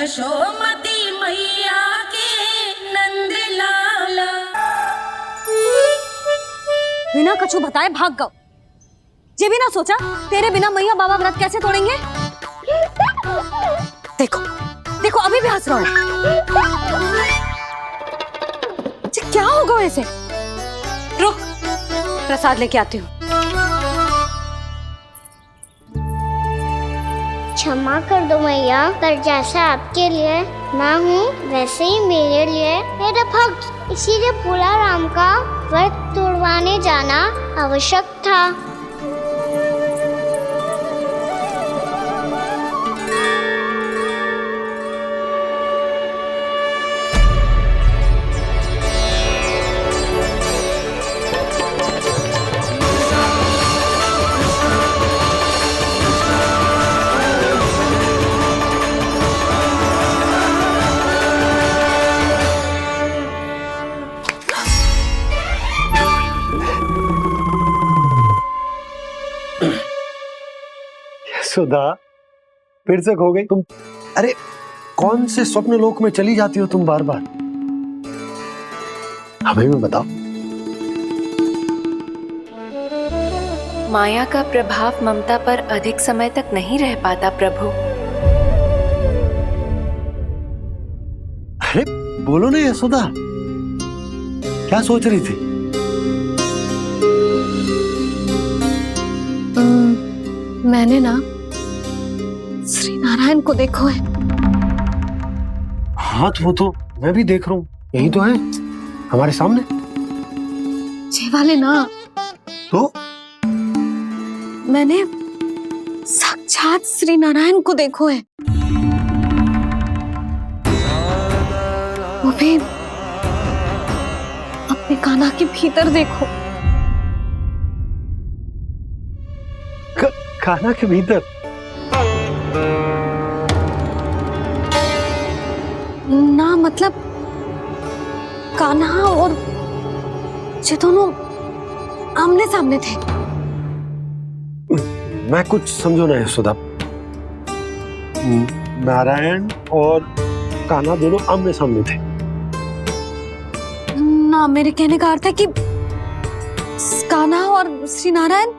यशोमती मैया के नंद लाला। बिना कछु बताए भाग गओ। ये भी ना सोचा तेरे बिना मैया बाबा व्रत कैसे तोड़ेंगे। देखो देखो अभी भी हंस रहा है। क्या होगा वैसे। रुक प्रसाद लेके आती हूँ। क्षमा कर दो मैया, पर जैसा आपके लिए मैं हूँ वैसे ही मेरे लिए मेरा भक्त, इसीलिए भोला राम का व्रत तोड़वाने जाना आवश्यक था। सुधा फिर से खो गई तुम। अरे कौन से स्वप्न लोक में चली जाती हो तुम बार बार। हमें भी बताओ। माया का प्रभाव ममता पर अधिक समय तक नहीं रह पाता प्रभु। अरे बोलो ना यशोदा, क्या सोच रही थी। मैंने ना श्री नारायण को देखो है। हाथ वो तो मैं भी देख रहा हूँ, यही तो है हमारे सामने। ये वाले ना तो मैंने साक्षात श्री नारायण को देखो है, वो भी अपने कान्हा के भीतर देखो। कान्हा के भीतर। ना मतलब कान्हा और ये दोनों आमने सामने थे। मैं कुछ समझो ना यशोदा। नारायण और कान्हा दोनों आमने सामने थे। ना मेरे कहने का अर्थ है कि कान्हा और श्री नारायण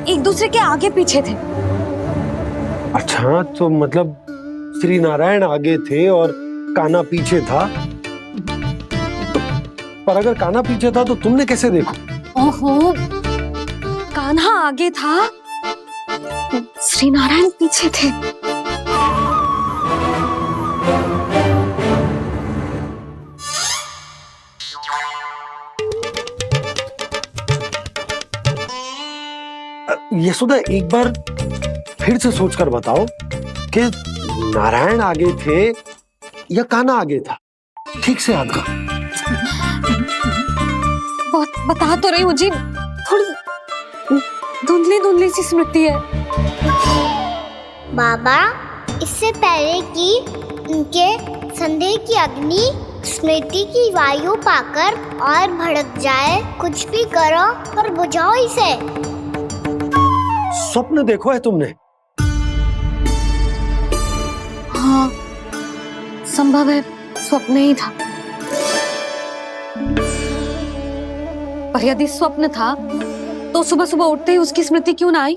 एक दूसरे के आगे पीछे थे। अच्छा तो मतलब श्री नारायण आगे थे और कान्हा पीछे था। पर अगर कान्हा पीछे था तो तुमने कैसे देखा। ओहो, कान्हा आगे था, श्री नारायण पीछे थे। यशोदा एक बार फिर से सोचकर बताओ कि नारायण आगे थे या कान्हा आगे था। ठीक से याद कर। बहुत बता तो रही हूँ जी, थोड़ी धुंधली धुंधली सी स्मृति है। बाबा, इससे पहले कि उनके संदेह की अग्नि स्मृति की वायु पाकर और भड़क जाए, कुछ भी करो और बुझाओ इसे। स्वप्न देखो है तुमने। हाँ संभव है स्वप्न ही था, पर यदि स्वप्न था तो सुबह सुबह उठते ही उसकी स्मृति क्यों ना आई।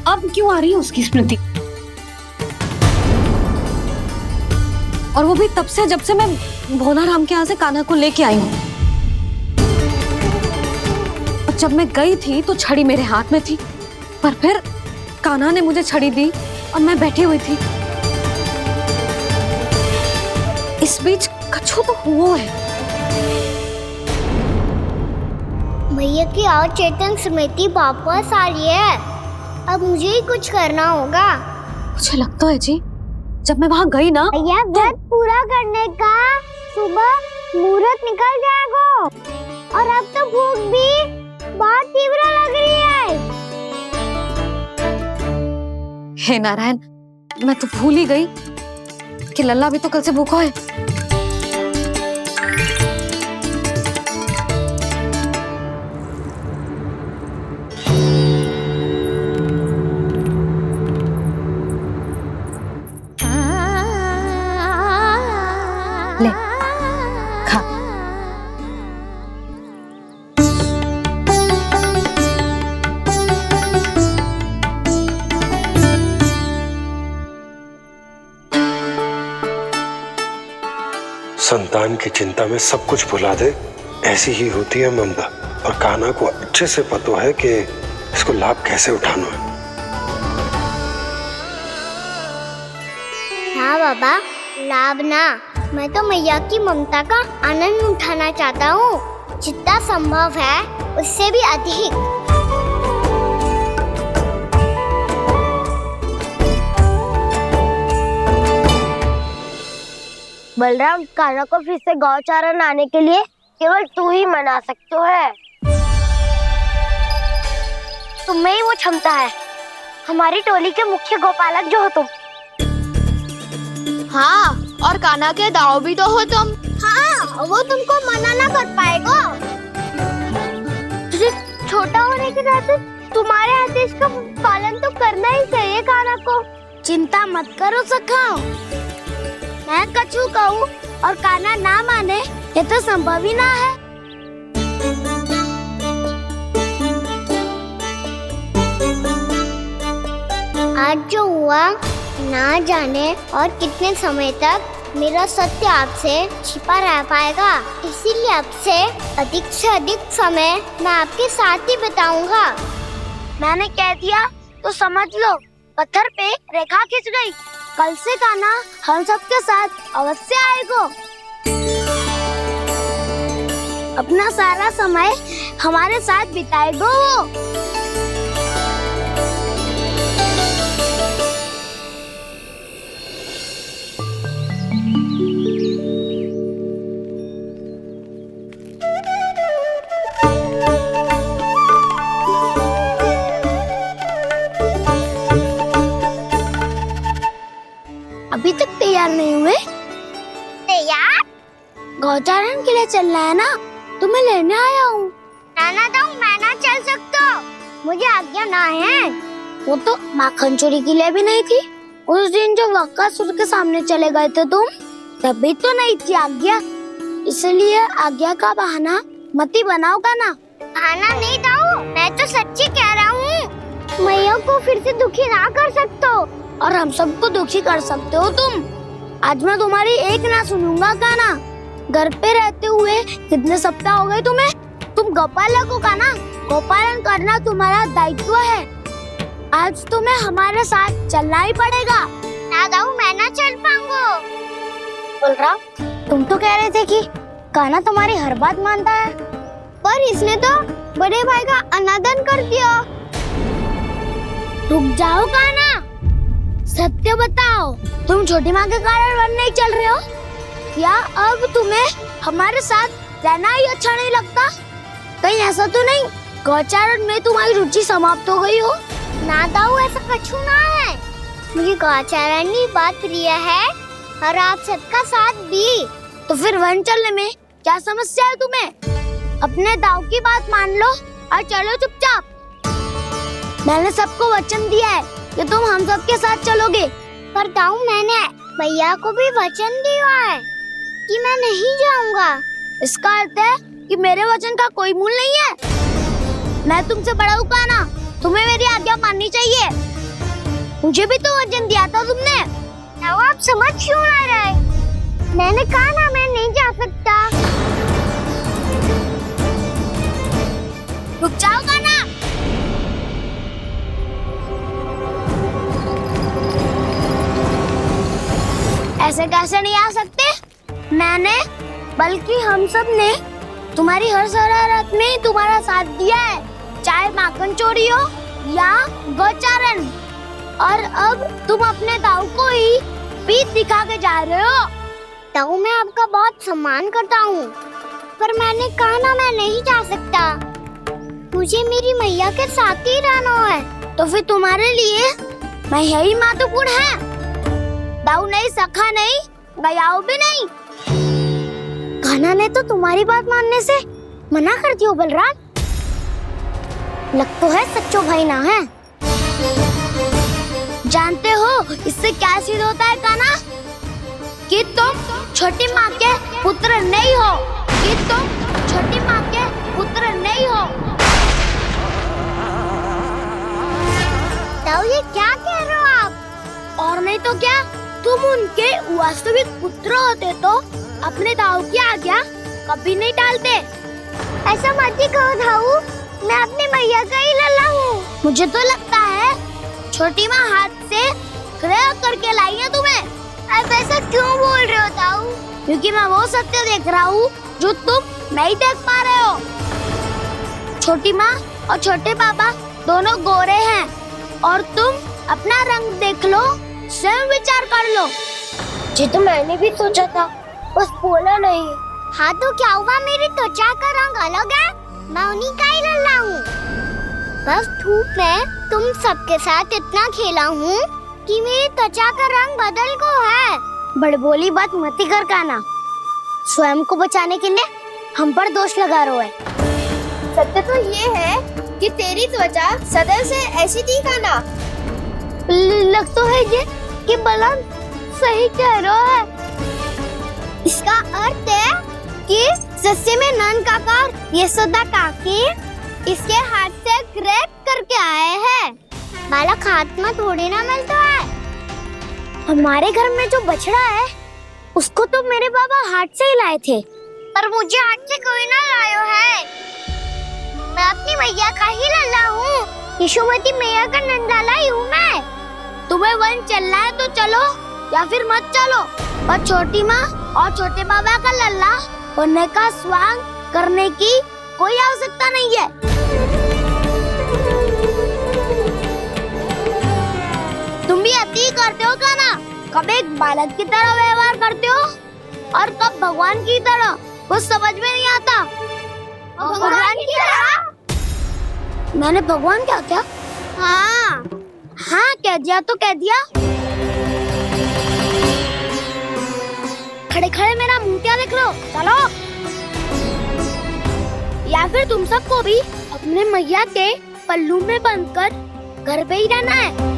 अब क्यों आ रही है उसकी स्मृति। और वो भी तब से जब से मैं भोला राम के यहाँ से कान्हा को लेके आई हूँ। और जब मैं गई थी तो छड़ी मेरे हाथ में थी, पर फिर कान्हा ने मुझे छड़ी दी और मैं बैठी हुई थी। इस बीच कछु तो हुआ है। भैया की अचेतन स्मृति वापस आ रही है। अब मुझे ही कुछ करना होगा। मुझे लगता है जी, जब मैं वहां गई ना भैया व्रत पूरा करने का सुबह मुहूर्त निकल जाएगा, और अब तो भूख भी बहुत तीव्र लग रही है। हे नारायण, मैं तो भूल ही गई कि लल्ला भी तो कल से भूखा है। ले खा। संतान की चिंता में सब कुछ भुला दे, ऐसी ही होती है ममता। और कान्हा को अच्छे से पता है कि इसको लाभ कैसे उठाना है। हाँ बाबा, लाभ ना, मैं तो मैया की ममता का आनंद उठाना चाहता हूँ, जितना संभव है उससे भी अधिक। बलराम, कान्हा को फिर से गौचारण आने के लिए केवल तू ही मना सकते है। तुम्हें ही वो क्षमता है, हमारी टोली के मुख्य गोपालक जो हो तुम। हाँ, और कान्हा के दाव भी तो हो तुम। हाँ, वो तुमको मना ना कर पाएगा। छोटा होने के नाते तुम्हारे आदेश का पालन तो करना ही चाहिए कान्हा को। चिंता मत करो सखा, मैं कछु कहूँ और कान्हा ना माने, ये तो संभव ही ना है। आज जो हुआ ना जाने और कितने समय तक मेरा सत्य आपसे छिपा रह पाएगा, इसीलिए आपसे अधिक से अधिक समय मैं आपके साथ ही बिताऊंगा। मैंने कह दिया तो समझ लो, पत्थर पे रेखा खिंच गई। कल से कान्हा हम सबके साथ अवश्य आएगा। अपना सारा समय हमारे साथ बिताएगा वो। अभी तक तैयार नहीं हुए? तैयार? गौचारण के लिए चलना है ना, तुम्हें लेने आया हूँ। नाना तो मैं ना चल सकता, मुझे आज्ञा ना है। वो तो माखन चोरी के लिए भी नहीं थी। उस दिन जो वक्कासुर के सामने चले गए थे तुम, तभी तो नहीं थी आज्ञा। इसलिए आज्ञा का बहाना मत ही बनाओ ना। बहाना नहीं दाऊ, मैं तो सच्ची कह रहा हूँ। मैया को फिर से दुखी ना कर सकते हो और हम सबको दुखी कर सकते हो तुम। आज मैं तुम्हारी एक ना सुनूंगा कान्हा। घर पे रहते हुए कितने सप्ताह हो गए तुम्हें? तुम गोपालक हो कान्हा, गोपालन करना तुम्हारा दायित्व है। आज तुम्हें हमारे साथ चलना ही पड़ेगा। ना दाऊ, मैं ना चल पाऊंगा। बलराम, तुम तो कह रहे थे कि कान्हा तुम्हारी हर बात मानता है, पर इसने तो बड़े भाई का अनादर कर दिया। रुक जाओ कान्हा, सत्य बताओ, तुम छोटी माँ के कारण वन नहीं चल रहे हो? या अब तुम्हें हमारे साथ रहना ही अच्छा नहीं लगता? कहीं ऐसा तो नहीं गौचारण में तुम्हारी रुचि समाप्त हो गई हो? ना दाऊ, ऐसा कछु ना है। मुझे गौचारण की बात प्रिय है और आप सबका साथ भी। तो फिर वन चलने में क्या समस्या है तुम्हें? अपने दाऊ की बात मान लो और चलो चुपचाप। मैंने सबको वचन दिया है कि तुम हम सबके साथ चलोगे। पर दाऊ, मैंने भैया को भी वचन दिया है कि मैं नहीं जाऊंगा। इसका अर्थ है कि मेरे वचन का कोई मूल नहीं है। मैं तुमसे बड़ा हूँ कान्हा, तुम्हें मेरी आज्ञा माननी चाहिए। मुझे भी तो वचन दिया था तुमने। दाऊ, आप समझ क्यों आ रहे? मैंने कहा ना, मैं नहीं जा सकता। रुक जाओ कान्हा। ऐसे कैसे नहीं आ सकते? मैंने बल्कि हम सब ने तुम्हारी हर शरारत में तुम्हारा साथ दिया है, चाहे माखन चोरी हो या गौचारण। और अब तुम अपने दाऊ को ही पीठ दिखा के जा रहे हो। दाऊ, मैं आपका बहुत सम्मान करता हूँ, पर मैंने कहा ना, मैं नहीं जा सकता। मुझे मेरी मैया के साथ ही रहना है। तो फिर तुम्हारे लिए मैं यही महत्वपूर्ण है। दाऊ नहीं, सखा नहीं, गयाऊ भी नहीं। कान्हा ने तो तुम्हारी बात मानने से मना कर दिया बलराम। लग तो है सच्चो भाई ना है। जानते हो इससे क्या सिद्ध होता है कान्हा? कि तुम छोटी माँ के पुत्र नहीं हो, कि तुम छोटी माँ के पुत्र नहीं हो। ताऊ ये क्या कह रहे हो आप? और नहीं तो क्या, तुम उनके वास्तविक पुत्र होते तो अपने दाऊ की आज्ञा कभी नहीं टालते। ऐसा मत ही कहो ताऊ, मैं अपनी मैया का ही लल्ला हूँ। मुझे तो लगता है छोटी माँ हाथ से ग्रह करके लाई है तुम्हें। आप ऐसा क्यों बोल रहे हो ताऊ? क्योंकि मैं वो सत्य देख रहा हूँ जो तुम नहीं देख पा रहे हो। छोटी माँ और छोटे पापा दोनों गोरे हैं और तुम अपना रंग देख लो, स्वयं विचार कर लो। जी तो मैंने भी सोचा था, बस बोला नहीं। हाँ तो क्या हुआ, मेरी त्वचा का रंग अलग है, मैं उन्हीं का ही लल्ला हूँ। बस धूप में तुम सबके साथ इतना खेला हूँ कि मेरी त्वचा का रंग बदल को है। बड़बोली बात मत ही कर काना, स्वयं को बचाने के लिए हम पर दोष लगा रहे है। सत्य तो ये है कि तेरी त्वचा सदैव से ऐसी थी काना। लग तो है ये कि बलम सही कह रहा है। इसका अर्थ है कि सस्य में नन काका यशोदा काकी इसके हाथ से ग्रेट करके आए हैं। बालक हाथ में थोड़ी ना मिलता है। हमारे घर में जो बछड़ा है उसको तो मेरे बाबा हाथ से ही लाए थे। पर मुझे हाथ से कोई ना लायो है, मैं अपनी मैया का ही लल्ला हूँ। यशोमती मैया का नंदाला ही हूँ मैं। तुम्हें वन चलना है तो चलो या फिर मत चलो, पर छोटी माँ और छोटे बाबा का लल्ला होने का स्वांग करने की कोई आवश्यकता नहीं है। तुम भी अति करते हो काना, कब एक बालक की तरह व्यवहार करते हो और कब भगवान की तरह, कुछ समझ में नहीं आता। भगवान की तरह? मैंने भगवान क्या क्या? हाँ हाँ कह दिया तो कह दिया। खड़े खड़े मेरा मुंह क्या देख लो, चलो। या फिर तुम सबको भी अपने मैया के पल्लू में बंधकर घर पे ही रहना है।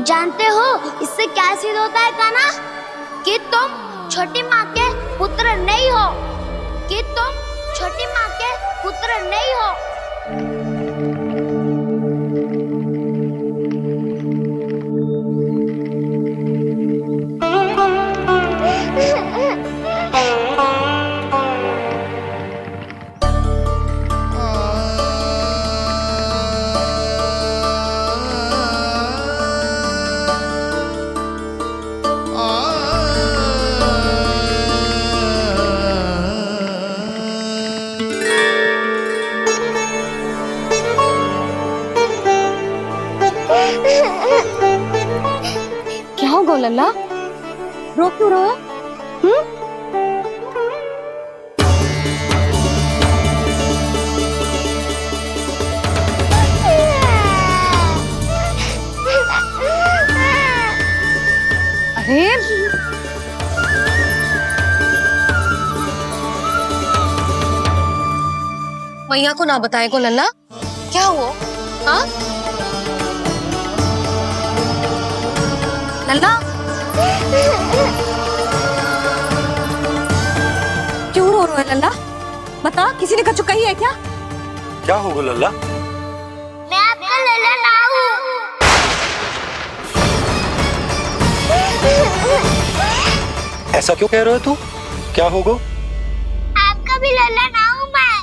जानते हो इससे क्या सिद्ध होता है काना? कि तुम छोटी माँ के पुत्र नहीं हो, कि तुम छोटी माँ के पुत्र नहीं हो। क्या होगा लल्ला, रो क्यों रहे हो? अरे मैया को ना बताए को लल्ला, क्या हुआ? हाँ लल्ला, क्यों रो रहे हो लल्ला? बता, किसी ने कछु कही है क्या? क्या होगा लल्ला? मैं आपका लल्ला ना हूँ। ऐसा क्यों कह रहे हो तू? क्या होगा? आपका भी लल्ला ना हूँ मैं।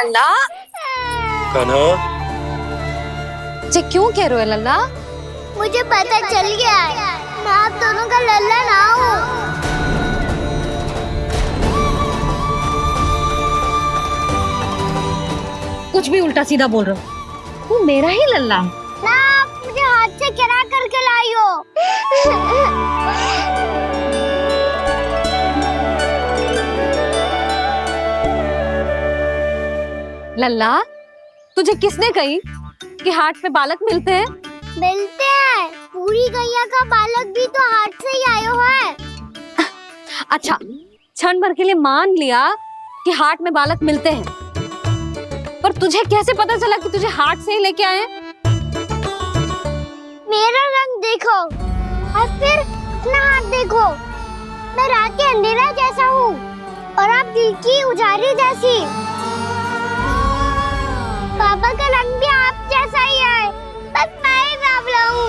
लल्ला, कान्हा, ये क्यों कह रहे हो लल्ला? मुझे पता चल गया है, मैं आप दोनों का लल्ला ना हूँ। कुछ भी उल्टा सीधा बोल रहे हो, तू मेरा ही लल्ला है। ना आप मुझे हाथ से गिरा करके लाई हो। लल्ला, तुझे किसने कही कि कि हाट पे बालक मिलते हैं? मिलते हैं। पूरी गैया का बालक भी तो हाट से ही आयो है। अच्छा, क्षण भर के लिए मान लिया कि हाट में बालक मिलते हैं, पर तुझे कैसे पता चला कि तुझे हाट से ही लेके आए? मेरा रंग देखो और फिर अपना हाथ देखो। मैं रात के अंधेरा जैसा हूँ और आप दिल की उजारी जैसी। पापा का रंग भी आप जैसा ही है, बस मैं ही बावला हूँ।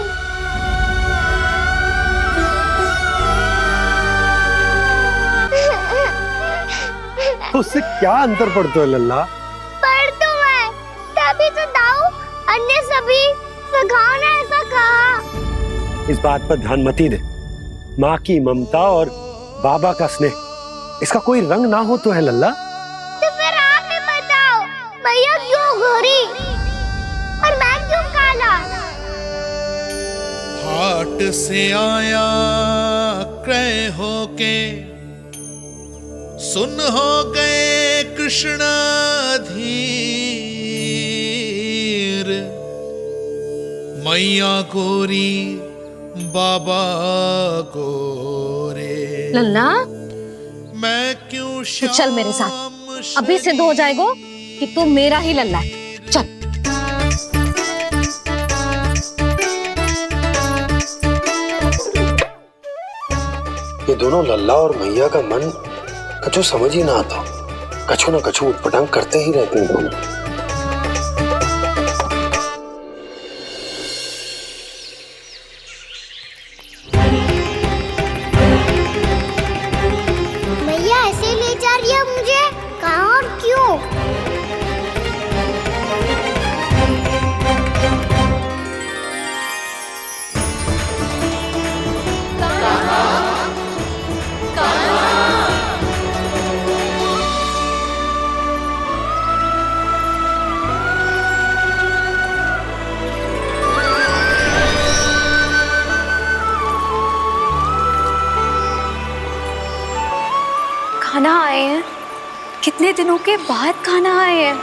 उससे क्या अंतर पड़ता है लल्ला? पर तो मैं तभी तो दाऊ अन्य सभी सखाओ ने ऐसा कहा। इस बात पर ध्यान मत ही दे। माँ की ममता और बाबा का स्नेह, इसका कोई रंग ना हो तो है लल्ला। तो फिर आप ही बताओ, भैया क्यों गोरी और मैं क्यों काला? हाट से आया क्रय होके, सुन हो गए कृष्ण धीर। मैया गोरी बाबा गोरे, लल्ला, मैं क्यों तू चल मेरे साथ। अभी सिद्ध हो जाएगा कि तू मेरा ही लल्ला है। चल। ये दोनों लल्ला और मैया का मन कछु समझ ही ना आता। कछु ना कछु उटपटांग करते ही रहते हैं दोनों। भैया ऐसे ले जा रही है मुझे, कहाँ और क्यों? खाना आए हैं, कितने दिनों के बाद खाना आए हैं।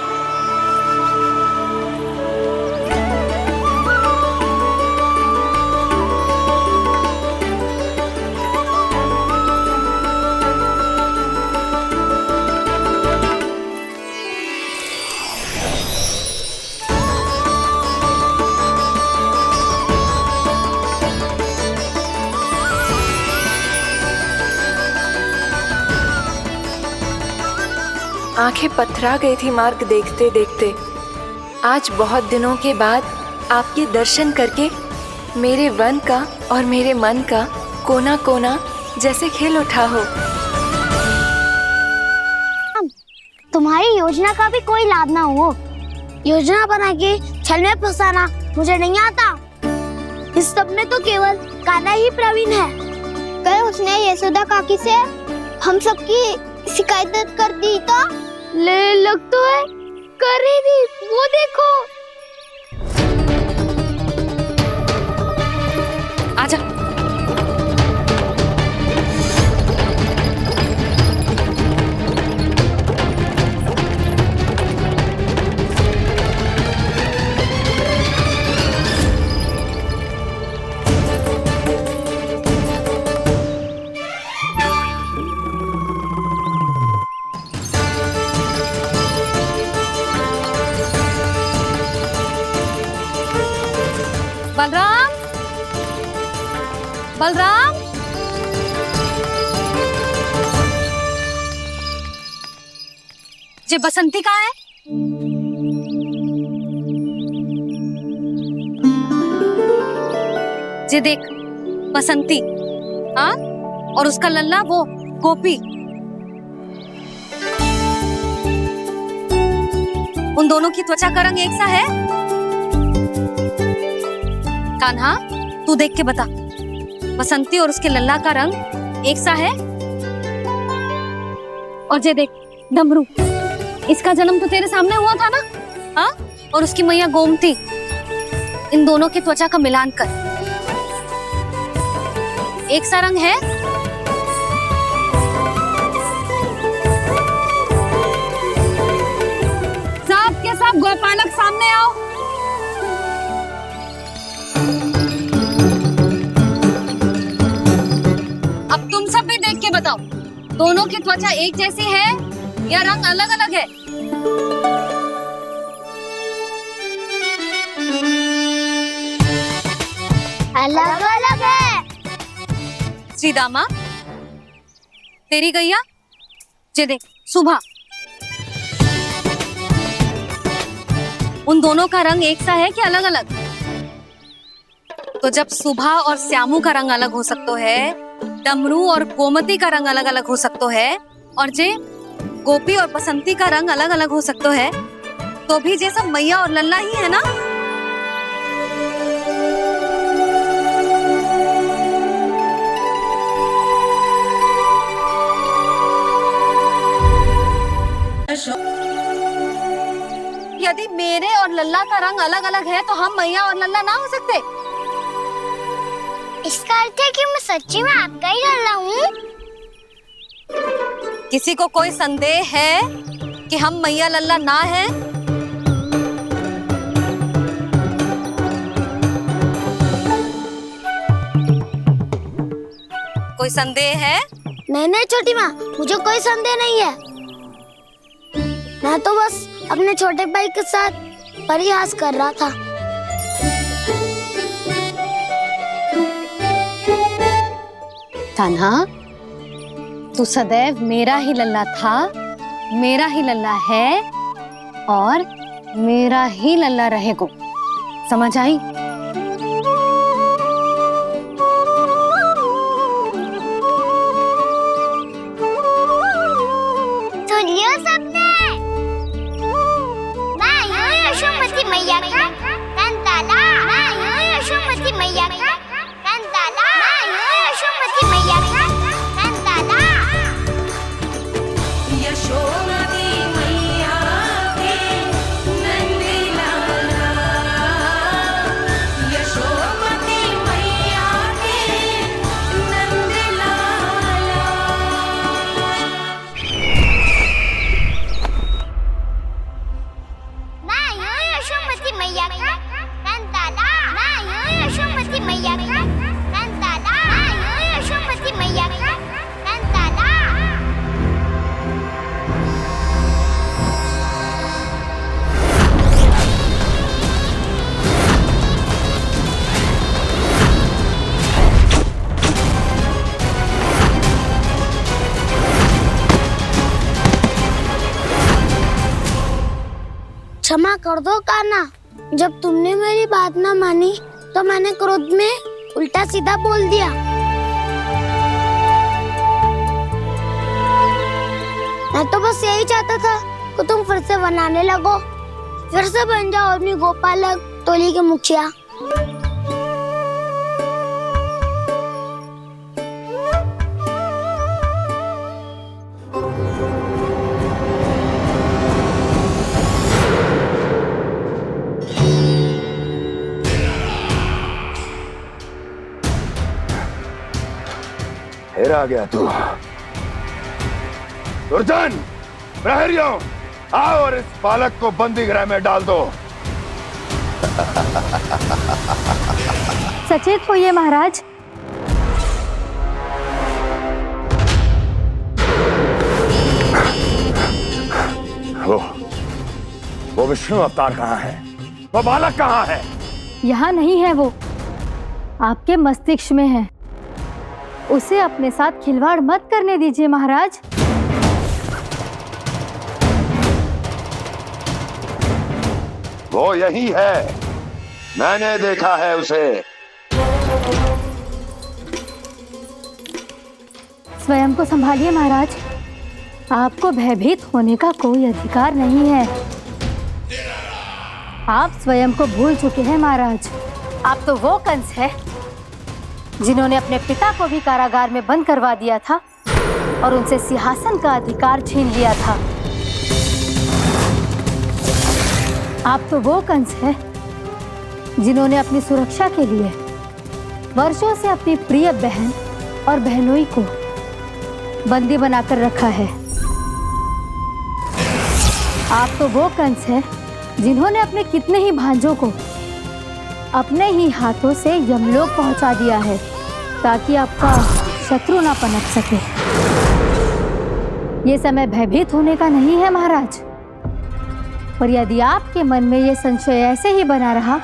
आंखें पथरा गई थी मार्ग देखते देखते। आज बहुत दिनों के बाद आपके दर्शन करके मेरे वन का और मेरे मन का कोना कोना जैसे खिल उठा हो। तुम्हारी योजना का भी कोई लाभ ना हो। योजना बना के छल में फंसाना मुझे नहीं आता। इस सब में तो केवल कान्हा ही प्रवीण है। कल उसने यशोदा काकी से हम सबकी शिकायत कर दी तो ले लग तो है कर ही दी। वो देखो। आजा। बलराम, बलराम, ये बसंती कहाँ है? ये देख बसंती, हाँ, और उसका लल्ला वो गोपी। उन दोनों की त्वचा का रंग एक सा है? कान्हा, तू देख के बता, बसंती और उसके लल्ला का रंग एक सा है? और ये देख डमरू, इसका जन्म तो तेरे सामने हुआ था ना? हाँ, और उसकी मैया गोमती। इन दोनों की त्वचा का मिलान कर, एक सा रंग है? सब के सब गोपालक सामने आओ। बताओ, दोनों की त्वचा एक जैसी है या रंग अलग अलग है? अलग अलग है। श्रीदामा, तेरी गैया, ये देख सुबह, उन दोनों का रंग एक सा है कि अलग अलग? तो जब सुबह और श्यामू का रंग अलग हो सकता है, डमरू और गोमती का रंग अलग अलग हो सकता है, और जे गोपी और बसंती का रंग अलग अलग हो सकता है, तो भी जे सब मैया और लल्ला ही है ना? यदि मेरे और लल्ला का रंग अलग अलग है तो हम मैया और लल्ला ना हो सकते? इसका अर्थ है कि मैं सच्ची में आपका ही लल्ला हूँ। किसी को कोई संदेह है कि हम मैया लल्ला ना हैं? कोई संदेह है? नहीं छोटी माँ, मुझे कोई संदेह नहीं है। मैं तो बस अपने छोटे भाई के साथ परिहास कर रहा था। कान्हा, तू सदैव मेरा ही लल्ला था, मेरा ही लल्ला है और मेरा ही लल्ला रहेगा। समझ आई? सुन लियो सबने, मैं हूँ यशोमती मैया का कंताला, मैं हूँ यशोमती मैया का कंताला, मैं हूँ यशोमती मैया का कंताला। यशोमती मैया के नंदी लाला, यशोमती मैया के नंदी लाला। मैं हूँ यशोमती मैया का कंताला, मैं हूँ यशोमती मैया का कंताला, मैं हूँ यशोमती मैया का कंताला। क्षमा कर दो कान्हा, जब तुमने मेरी बात ना मानी तो मैंने क्रोध में उल्टा सीधा बोल दिया। मैं तो बस यही चाहता था कि तुम फिर से बनाने लगो, फिर से बन जाओ अपनी गोपालक टोली के मुखिया। फिर आ गया तू। दुर्जन, प्रहरियों, आओ और इस बालक को बंदी गृह में डाल दो। सचेत होइए महाराज। वो विष्णु अवतार कहाँ है? वो बालक कहाँ है? यहाँ नहीं है, वो आपके मस्तिष्क में है। उसे अपने साथ खिलवाड़ मत करने दीजिए महाराज। वो यही है, मैंने देखा है उसे। स्वयं को संभालिए महाराज, आपको भयभीत होने का कोई अधिकार नहीं है। आप स्वयं को भूल चुके हैं महाराज। आप तो वो कंस है जिन्होंने अपने पिता को भी कारागार में बंद करवा दिया था और उनसे सिंहासन का अधिकार छीन लिया था। आप तो वो कंस है जिन्होंने अपनी सुरक्षा के लिए वर्षों से अपनी प्रिय बहन और बहनोई को बंदी बनाकर रखा है। आप तो वो कंस है जिन्होंने अपने कितने ही भांजों को अपने ही हाथों से यमलोक पहुंचा दिया है ताकि आपका शत्रु ना पनप सके। ये समय भयभीत होने का नहीं है महाराज, पर यदि आपके मन में ये संशय ऐसे ही बना रहा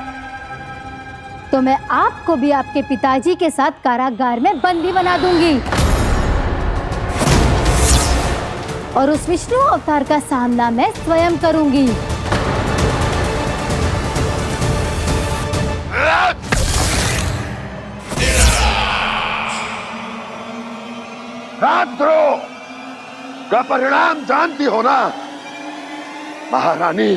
तो मैं आपको भी आपके पिताजी के साथ कारागार में बंदी बना दूंगी और उस विष्णु अवतार का सामना मैं स्वयं करूंगी। राजद्रोह का परिणाम जानती हो ना महारानी?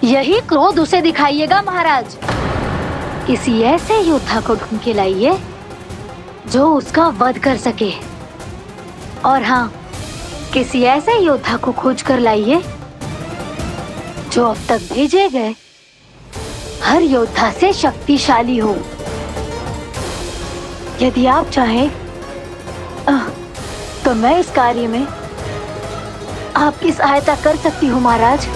यही क्रोध उसे दिखाइएगा महाराज। किसी ऐसे योद्धा को ढूंढ के लाइए जो उसका वध कर सके, और हाँ, किसी ऐसे योद्धा को खोज कर लाइए जो अब तक भेजे गए हर योद्धा से शक्तिशाली हो। यदि आप चाहें तो मैं इस कार्य में आपकी सहायता कर सकती हूँ महाराज।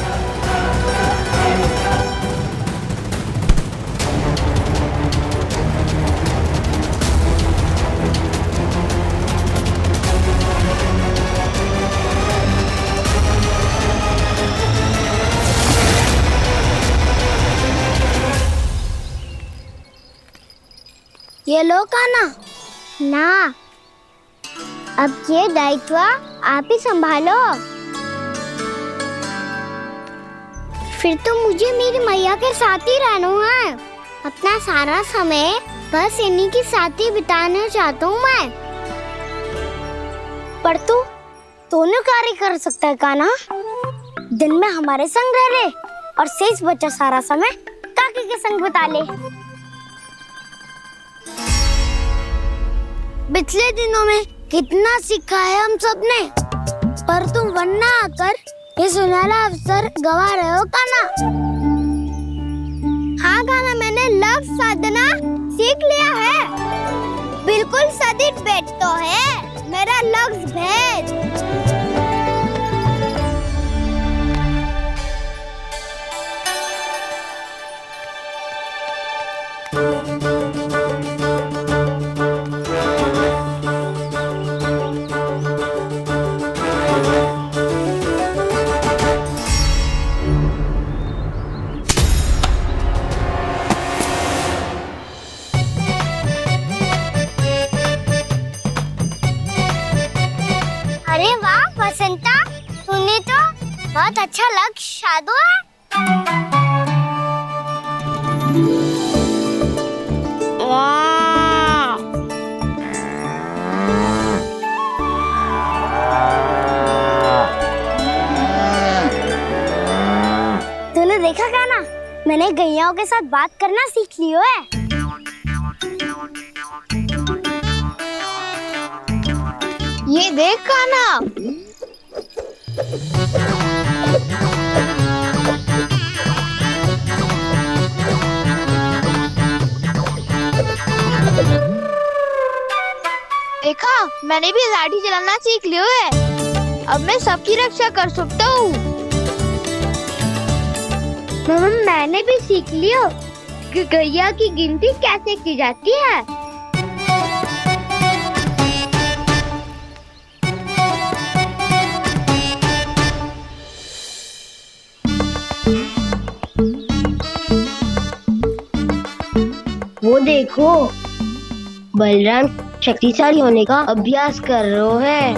ये लो कान्हा। ना, अब ये दायित्व आप ही संभालो। फिर तो मुझे मेरी मैया के साथ ही रहना है। अपना सारा समय बस इन्हीं के साथ ही बिताना चाहता हूँ मैं। पर तू दोनों कार्य कर सकता है कान्हा। दिन में हमारे संग रह ले और शेष बचा सारा समय काकी के संग बिता ले। पिछले दिनों में कितना सीखा है हम सबने, पर तुम वरना आकर ये सुनहरा अवसर गवा रहे हो कान्हा। हाँ कान्हा, मैंने लक्ष्य साधना सीख लिया है। बिल्कुल सदित भेद तो है मेरा लक्ष्य भेद। अरे वाह वसंता, तूने तो बहुत अच्छा लक्ष्य साधा है। वाह, तूने देखा कान्हा, मैंने गैयाओं के साथ बात करना सीख लियो है। ये देख कान्हा, देखा मैंने भी लाठी चलाना सीख लियो है। अब मैं सबकी रक्षा कर सकता हूँ। मैंने भी सीख लियो कि गैया की गिनती कैसे की जाती है। वो देखो, बलराम शक्तिशाली होने का अभ्यास कर रहे हैं।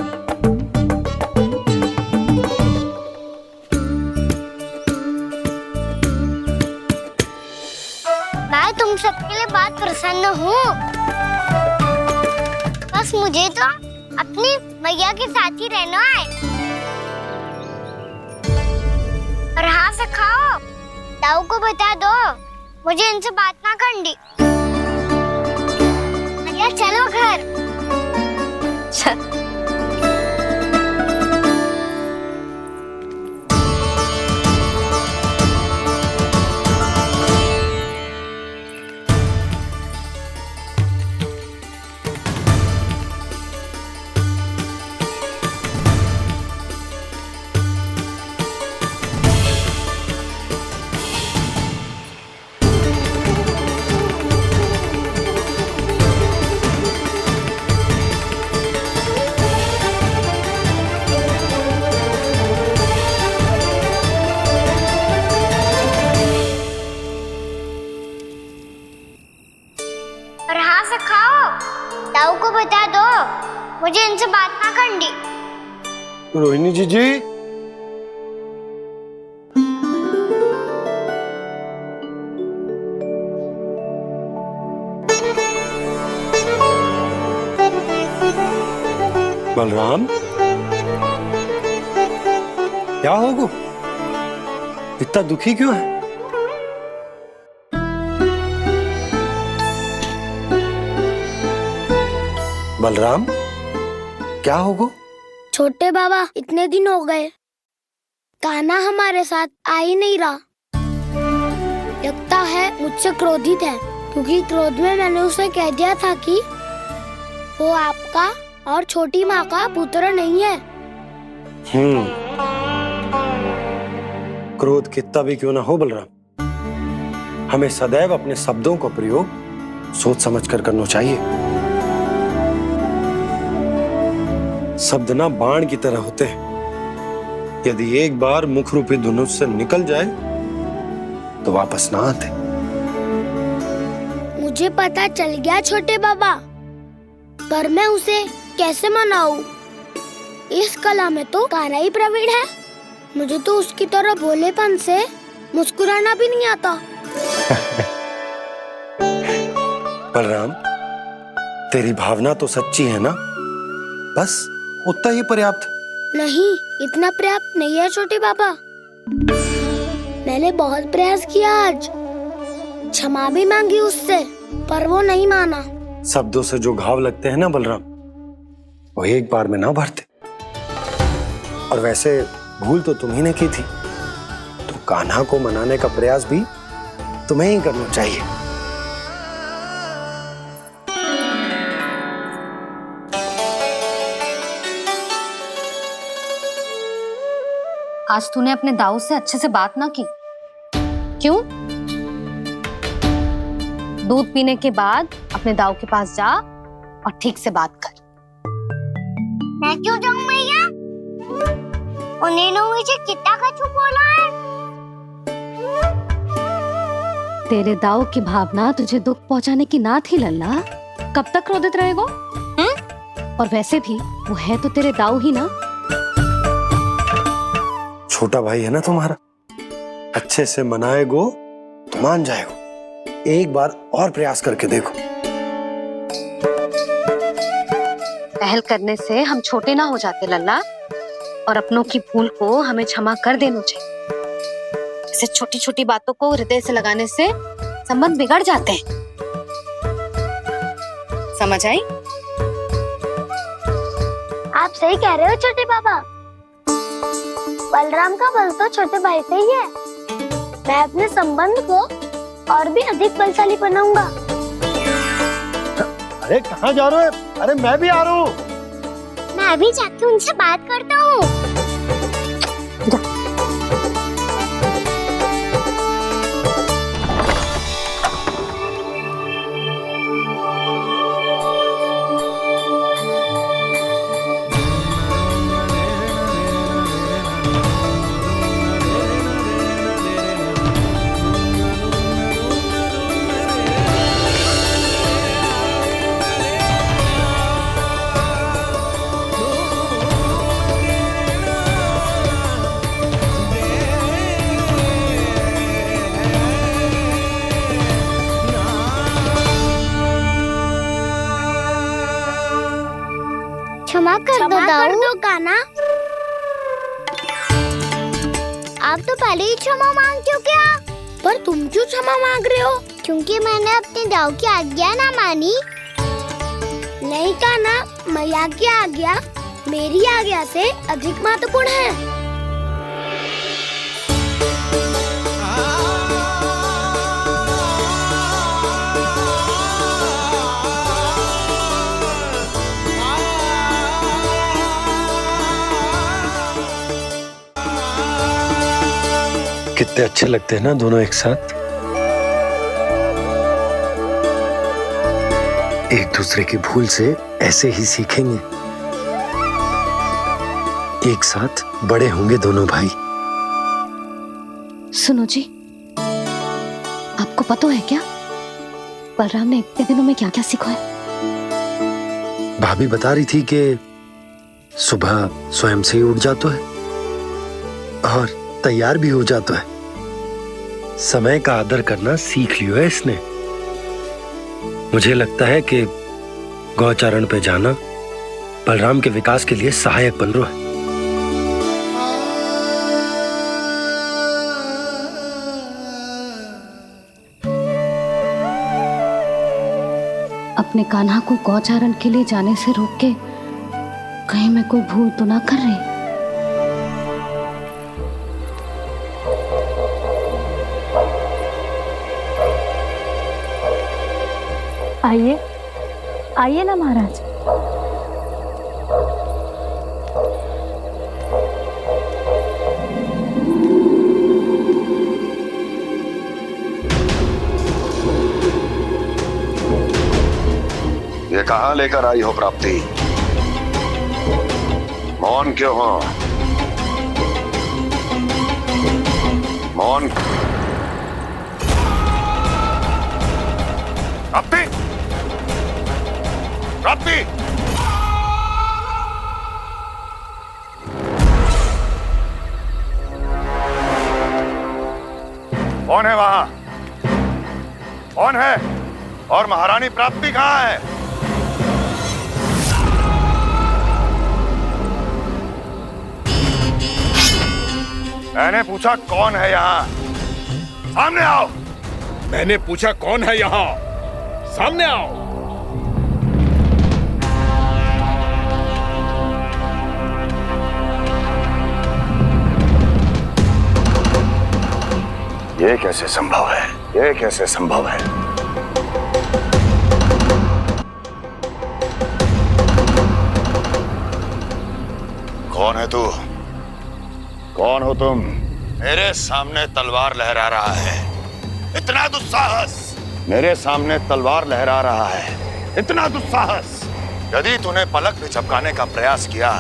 मैं तुम सबके लिए बहुत प्रसन्न हूँ। बस मुझे तो अपनी मैया के साथ ही रहना है। और हाँ सखाओ, ताऊ को बता दो मुझे इनसे बात ना करनी। मैया चलो घर। चल। मुझे इनसे बात ना करनी। रोहिणी जी बलराम, क्या होगा? इतना दुखी क्यों है? बलराम, क्या होगा? छोटे बाबा, इतने दिन हो गए कान्हा हमारे साथ आ ही नहीं रहा। लगता है मुझसे क्रोधित है, क्योंकि क्रोध में मैंने उसे कह दिया था कि वो आपका और छोटी माँ का पुत्र नहीं है। क्रोध कितना भी क्यों ना हो बलराम, हमें सदैव अपने शब्दों का प्रयोग सोच समझ कर करना चाहिए। शब्द ना बाण की तरह होते हैं, यदि एक बार मुख रूपी धनुष से निकल जाए तो वापस ना आते। मुझे पता चल गया छोटे बाबा, पर मैं उसे कैसे मनाऊं? इस कला में तो कान्हा ही प्रवीण है। मुझे तो उसकी तरह भोलेपन से मुस्कुराना भी नहीं आता। बलराम, तेरी भावना तो सच्ची है ना, बस उतना ही पर्याप्त। नहीं, इतना पर्याप्त नहीं है छोटे बाबा। मैंने बहुत प्रयास किया आज, क्षमा भी मांगी उससे, पर वो नहीं माना। शब्दों से जो घाव लगते हैं ना बलराम, वो एक बार में ना भरते। और वैसे भूल तो तुम्ही ने की थी, तो कान्हा को मनाने का प्रयास भी तुम्हें ही करना चाहिए। आज तूने अपने दाऊ से अच्छे से बात ना की, क्यों? दूध पीने के बाद अपने दाऊ के पास जा और ठीक से बात कर। मैं क्यों जाऊं भैया? उन्होंने मुझे कितना कछु बोला है। तेरे दाऊ की भावना तुझे दुख पहुंचाने की ना थी लल्ला, कब तक क्रोधित रहेगो? और वैसे भी वो है तो तेरे दाऊ ही ना। छोटा भाई है ना तुम्हारा, अच्छे से मनाएगो तो मान जाएगो। एक बार और प्रयास करके देखो। पहल करने से हम छोटे ना हो जाते लल्ला, और अपनों की भूल को हमें क्षमा कर देना चाहिए। ऐसे छोटी छोटी बातों को हृदय से लगाने से संबंध बिगड़ जाते हैं। समझ आई? आप सही कह रहे हो छोटे बाबा। बलराम का बल तो छोटे भाई से ही है। मैं अपने संबंध को और भी अधिक बलशाली बनाऊंगा। अरे कहाँ जा रहे हो? अरे मैं भी आ रहा हूँ। मैं अभी जाके उनसे बात करता हूँ। क्षमा कर दो कान्हा। आप तो पहले ही क्षमा मांगते हो क्या? पर तुम क्यों क्षमा मांग रहे हो? क्योंकि मैंने अपने दाऊ की आज्ञा ना मानी। नहीं कान्हा, मैया की आज्ञा मेरी आज्ञा से अधिक महत्वपूर्ण है। कितने अच्छे लगते हैं ना दोनों एक साथ। एक दूसरे की भूल से ऐसे ही सीखेंगे। एक साथ बड़े होंगे दोनों भाई। सुनो जी, आपको पता है क्या बलराम ने इतने दिनों में क्या क्या सीखा है? भाभी बता रही थी कि सुबह स्वयं से ही उठ जाता है और तैयार भी हो जाता है। समय का आदर करना सीख लियो है इसने। मुझे लगता है कि गौचारण पे जाना बलराम के विकास के लिए सहायक बन रहा है। अपने कान्हा को गौचारण के लिए जाने से रोक के कहीं मैं कोई भूल तो ना कर रही। आइए आइए ना महाराज। ये कहाँ लेकर आई हो प्राप्ति? मौन क्यों हो? मौन। प्राप्ति, प्राप्ति, कौन है वहां? कौन है? और महारानी प्राप्ति कहाँ है? मैंने पूछा कौन है यहाँ? सामने आओ। मैंने पूछा कौन है यहाँ? सामने आओ। ये कैसे संभव है? ये कैसे संभव है? कौन है तू? कौन हो तुम? मेरे सामने तलवार लहरा रहा है। इतना दुस्साहस! मेरे सामने तलवार लहरा रहा है। इतना दुस्साहस! यदि तूने पलक भी झपकाने का प्रयास किया,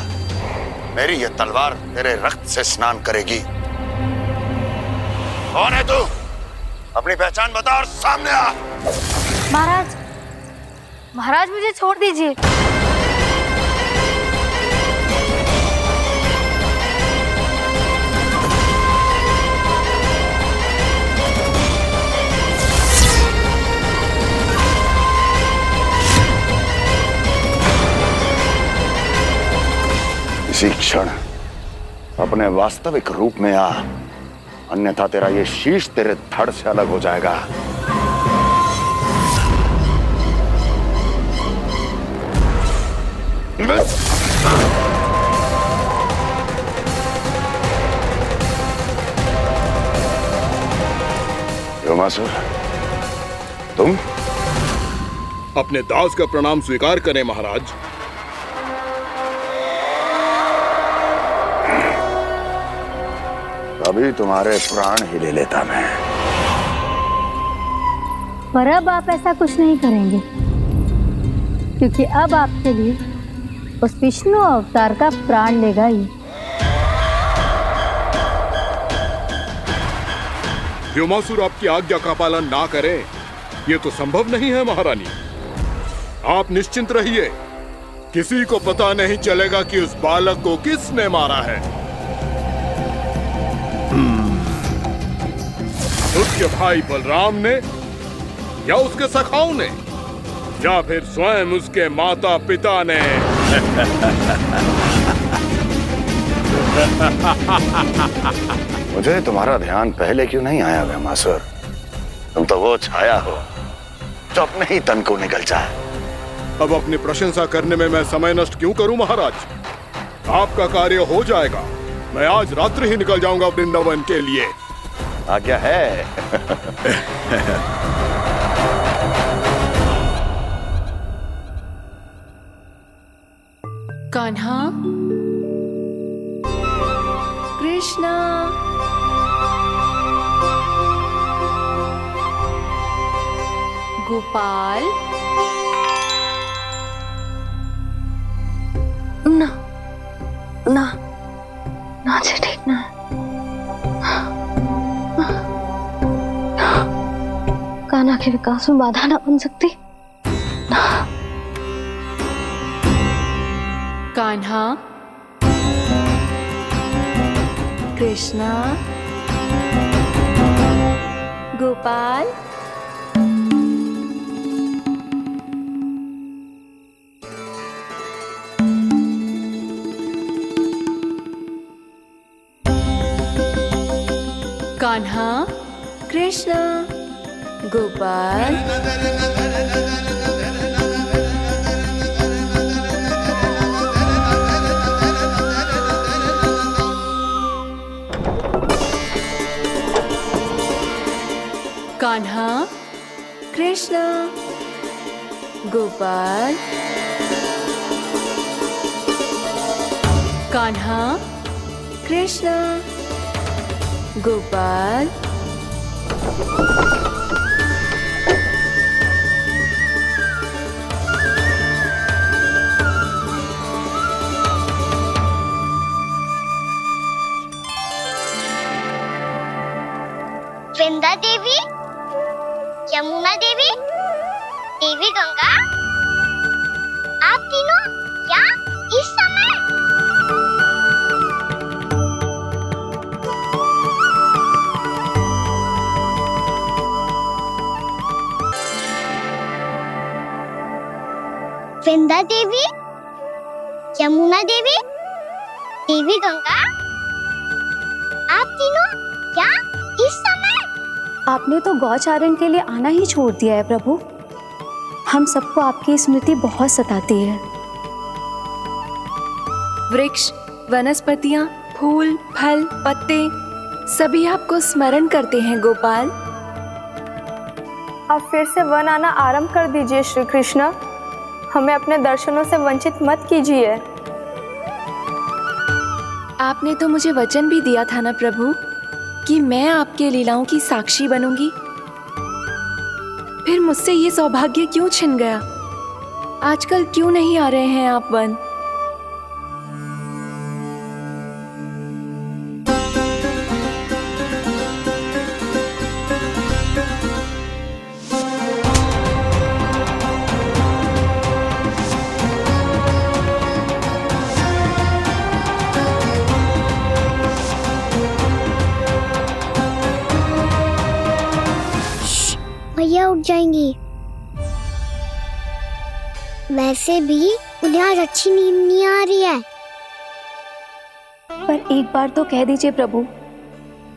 मेरी ये तलवार तेरे रक्त से स्नान करेगी। कौन है तू? अपनी पहचान बता और सामने आ। महाराज, महाराज मुझे छोड़ दीजिए। इसी क्षण अपने वास्तविक रूप में आ, अन्यथा तेरा ये शीश तेरे धड़ से अलग हो जाएगा। योमासुर, तुम? अपने दास का प्रणाम स्वीकार करें महाराज। अभी तुम्हारे प्राण ही ले लेता मैं। पर अब आप ऐसा कुछ नहीं करेंगे, क्योंकि अब आपके लिए उस विष्णु अवतार का प्राण लेगा ही। व्योमासुर आपकी आज्ञा का पालन ना करे, ये तो संभव नहीं है महारानी। आप निश्चिंत रहिए, किसी को पता नहीं चलेगा कि उस बालक को किसने मारा है। उसके भाई बलराम ने, या उसके सखाओं ने, या फिर स्वयं उसके माता पिता ने। मुझे तुम्हारा ध्यान पहले क्यों नहीं आया व्योमासुर? तुम तो वो छाया हो जो अपने ही तन को निगल जाए। अब अपनी प्रशंसा करने में मैं समय नष्ट क्यों करूं महाराज? आपका कार्य हो जाएगा। मैं आज रात्रि ही निकल जाऊंगा वृंदावन के लिए। आज्ञा है। कान्हा, कृष्णा, गोपाल। ना ना ना से ठीक ना। कान्हा के विकास में बाधा ना बन सकती। कान्हा, कृष्णा, गोपाल, कान्हा, कृष्णा, गोपाल, कान्हा, कृष्णा, गोपाल, कान्हा, कृष्णा, गोपाल, वृंदा देवी, यमुना देवी, देवी गंगा, आप तीनों यहाँ इस समय? वृंदा देवी, यमुना देवी, देवी गंगा, आप तीनों यहाँ इस समय? आपने तो गौचारण के लिए आना ही छोड़ दिया है प्रभु। हम सबको आपकी स्मृति बहुत सताती है। वृक्ष, वनस्पतियां, फूल, फल, पत्ते सभी आपको स्मरण करते हैं गोपाल। अब फिर से वन आना आरंभ कर दीजिए श्री कृष्ण। हमें अपने दर्शनों से वंचित मत कीजिए। आपने तो मुझे वचन भी दिया था ना प्रभु कि मैं आपके लीलाओं की साक्षी बनूंगी। फिर मुझसे ये सौभाग्य क्यों छिन गया? आजकल क्यों नहीं आ रहे हैं आप वन? भैया उठ जाएंगी। वैसे भी उन्हें आज अच्छी नींद नहीं आ रही है। पर एक बार तो कह दीजिए प्रभु,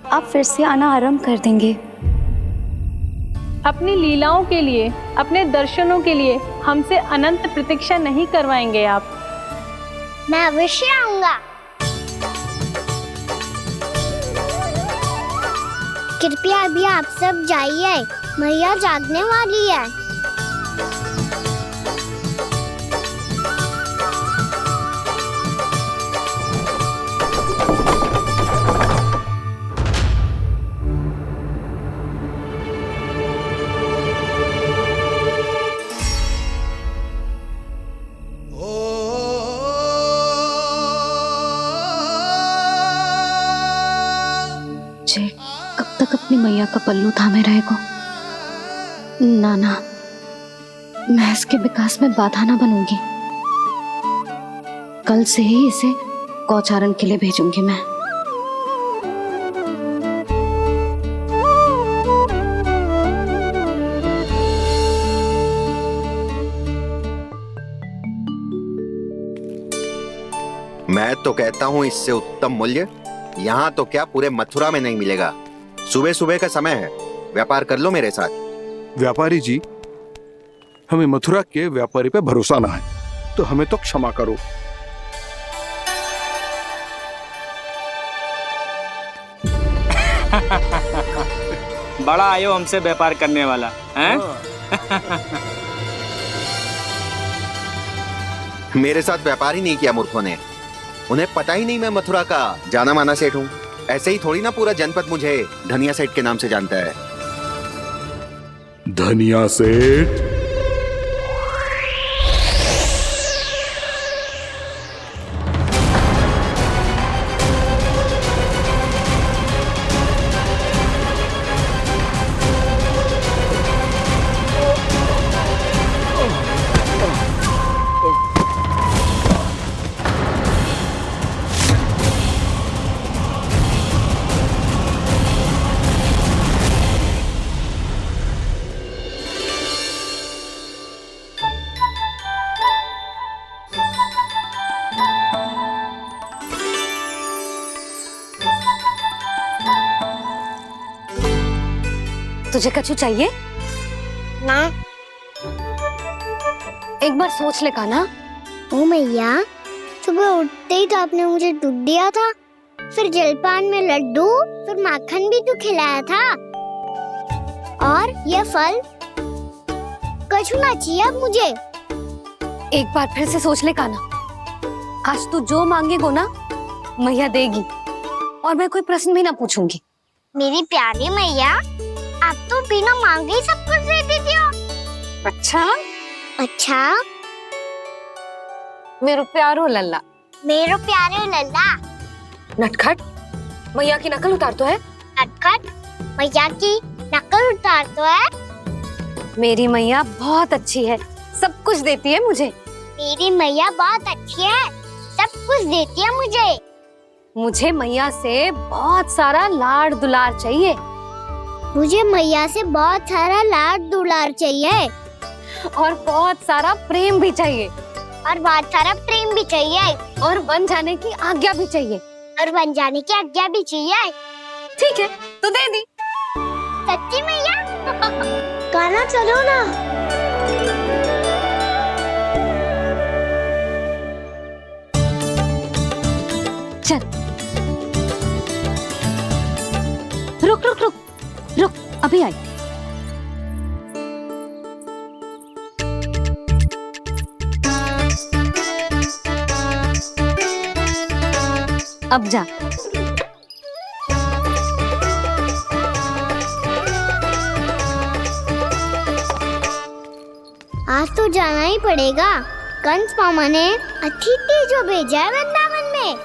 आप फिर से आना आरंभ कर देंगे। अपनी लीलाओं के लिए, अपने दर्शनों के लिए हमसे अनंत प्रतीक्षा नहीं करवाएंगे आप? मैं अवश्य आऊंगा। कृपया अभी आप सब जाइए, मैया जागने वाली है। जे कब तक अपनी मैया का पल्लू थामे रहेगा? ना ना, मैं इसके विकास में बाधा ना बनूंगी। कल से ही इसे गौचारण के लिए भेजूंगी मैं। मैं तो कहता हूँ इससे उत्तम मूल्य यहाँ तो क्या पूरे मथुरा में नहीं मिलेगा। सुबह सुबह का समय है, व्यापार कर लो मेरे साथ। व्यापारी जी, हमें मथुरा के व्यापारी पे भरोसा ना है, तो हमें तो क्षमा करो। बड़ा आयो हमसे व्यापार करने वाला हैं? मेरे साथ व्यापार ही नहीं किया मूर्खों ने। उन्हें पता ही नहीं मैं मथुरा का जाना माना सेठ हूँ। ऐसे ही थोड़ी ना पूरा जनपद मुझे धनिया सेठ के नाम से जानता है। धनिया सेठ? तुझे कछु चाहिए? ना। एक बार सोच ले कान्हा। ओ मैया, सुबह उठते ही तो आपने मुझे दूध दिया था, फिर जलपान में लड्डू, फिर माखन भी तो खिलाया था। और ये फल कछु ना चाहिए अब मुझे। एक बार फिर से सोच ले कान्हा। आज तू जो मांगेगो ना मैया देगी, और मैं कोई प्रश्न भी ना पूछूंगी। मेरी प्यारी मैया, आप तो बिना मांगे ही सब कुछ दे देती हो। अच्छा अच्छा, मेरो प्यारो लल्ला। मेरो प्यारे लल्ला। नटखट, मैया की नकल उतार तो है। नटखट, मैया की नकल उतार तो है। मेरी मैया बहुत अच्छी है, सब कुछ देती है मुझे। मेरी मैया बहुत अच्छी है, सब कुछ देती है मुझे। मुझे मैया से बहुत सारा लाड दुलार चाहिए। मुझे मैया से बहुत सारा लाड दुलार चाहिए। और बहुत सारा प्रेम भी चाहिए। और बहुत सारा प्रेम भी चाहिए। और बन जाने की आज्ञा भी चाहिए। और बन जाने की आज्ञा भी चाहिए। ठीक है, तो दे दी। सच्ची मैया? कान्हा चलो ना। चल। रुक रुक रुक रुक, अभी आई। अब जा। आज तो जाना ही पड़ेगा। कंस मामा ने अतिथि जो भेजा है वृंदावन में।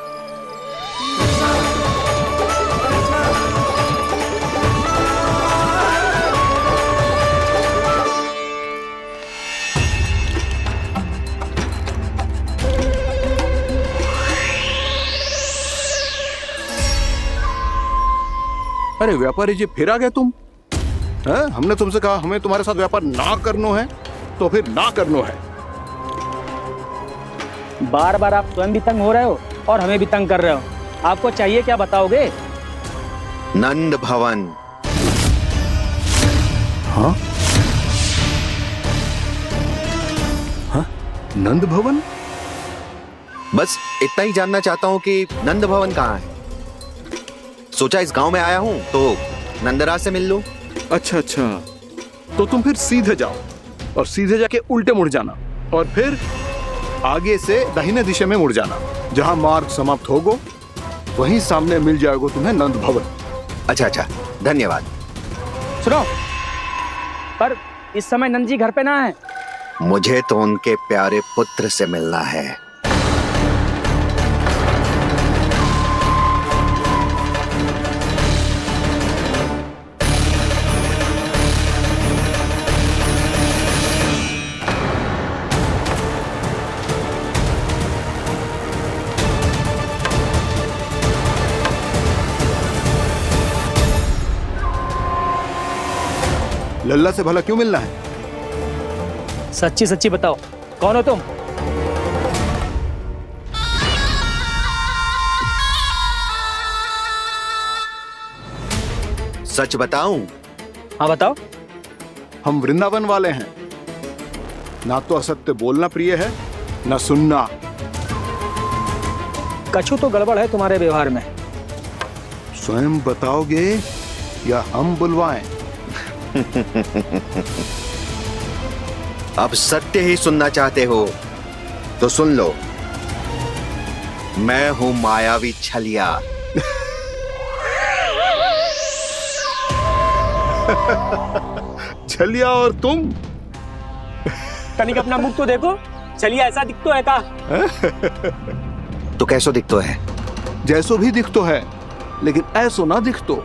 अरे व्यापारी जी, फिर आ गए तुम? हैं? हमने तुमसे कहा हमें तुम्हारे साथ व्यापार ना करनो है, तो फिर ना करनो है। बार बार आप स्वयं भी तंग हो रहे हो और हमें भी तंग कर रहे हो। आपको चाहिए क्या बताओगे? नंद भवन। हाँ? हाँ? नंद भवन? बस इतना ही जानना चाहता हूँ कि नंद भवन कहाँ है। सोचा इस गांव में आया हूँ तो नंदराज से मिल लूं। अच्छा अच्छा, तो तुम फिर सीधे जाओ और सीधे जाके उल्टे मुड़ जाना, और फिर आगे से दाहिने दिशा में मुड़ जाना। जहाँ मार्ग समाप्त होगो वहीं सामने मिल जाएगा तुम्हें नंद भवन। अच्छा अच्छा, धन्यवाद। सुनो, पर इस समय नंद जी घर पे ना है। मुझे तो उनके प्यारे पुत्र से मिलना है। लल्ला से भला क्यों मिलना है? सच्ची सच्ची बताओ, कौन हो तुम? सच बताऊं? हाँ बताओ। हम वृंदावन वाले हैं। ना तो असत्य बोलना प्रिय है, ना सुनना। कछु तो गड़बड़ है तुम्हारे व्यवहार में। स्वयं बताओगे या हम बुलवाएं? अब सत्य ही सुनना चाहते हो तो सुन लो। मैं हूं मायावी छलिया। छलिया और तुम? कनिक अपना मुख तो देखो, छलिया ऐसा दिखतो है का? तो कैसो दिखतो है? जैसो भी दिखतो है, लेकिन ऐसो ना दिखतो।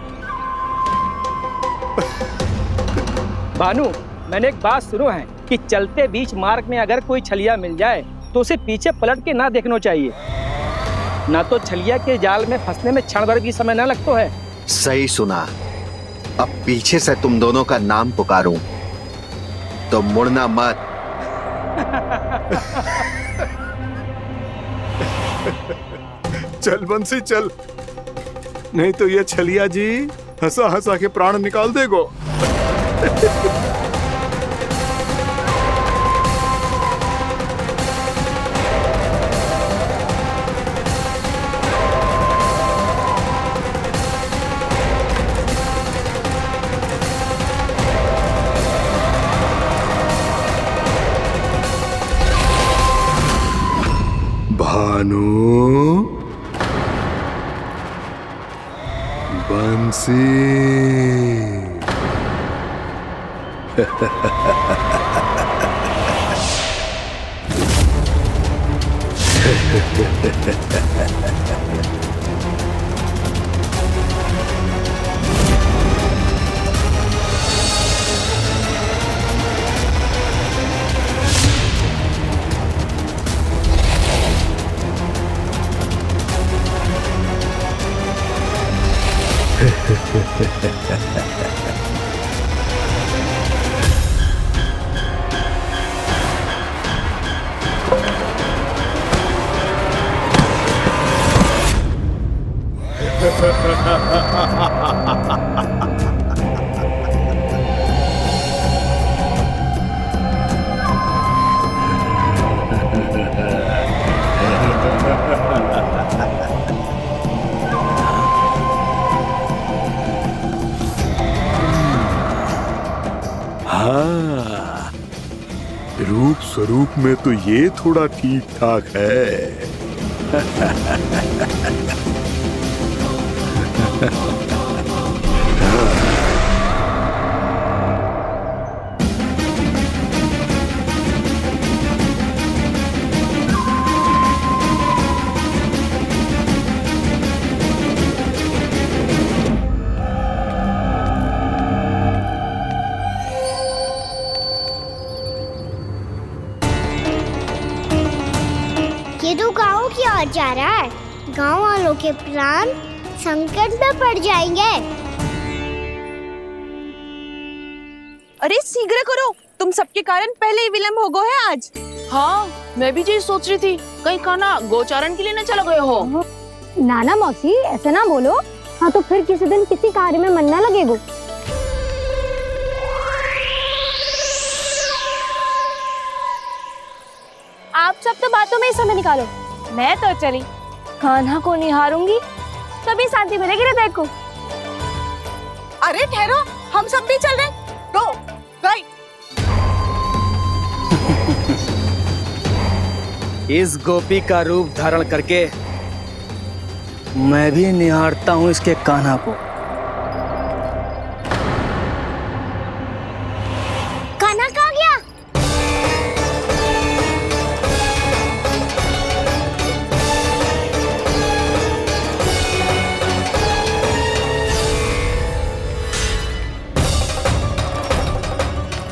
भानु, मैंने एक बात सुनो है कि चलते बीच मार्ग में अगर कोई छलिया मिल जाए तो उसे पीछे पलट के ना देखना चाहिए, ना तो छलिया के जाल में फंसने में क्षण भर भी समय ना लगतो है। सही सुना। अब पीछे से तुम दोनों का नाम पुकारूं तो मुड़ना मत। चल बंसी चल, नहीं तो ये छलिया जी हंसा हंसा के प्राण निकाल देगो। भानु, बंसी। हाँ, रूप स्वरूप में तो ये थोड़ा ठीक ठाक है। ये तो गाँव की ओर जा रहा है। गाँव वालों के प्राण संकट में पड़ जाएंगे। अरे शीघ्र करो, तुम सबके कारण पहले ही विलम्ब हो गए है आज। हाँ, मैं भी यही सोच रही थी, कहीं खाना गोचारण के लिए न चला गए हो। नाना मौसी ऐसे ना बोलो। हाँ तो फिर किसी दिन किसी कार्य में मन ना लगेगा। आप सब तो बातों में ही समय निकालो। मैं तो चली कान्हा को निहारूंगी, तभी शांति मिलेगी हृदय को। अरे ठहरो, हम सब भी चल रहे हैं। रो, गई। इस गोपी का रूप धारण करके मैं भी निहारता हूँ इसके कान्हा को। कान्हा कहाँ गया?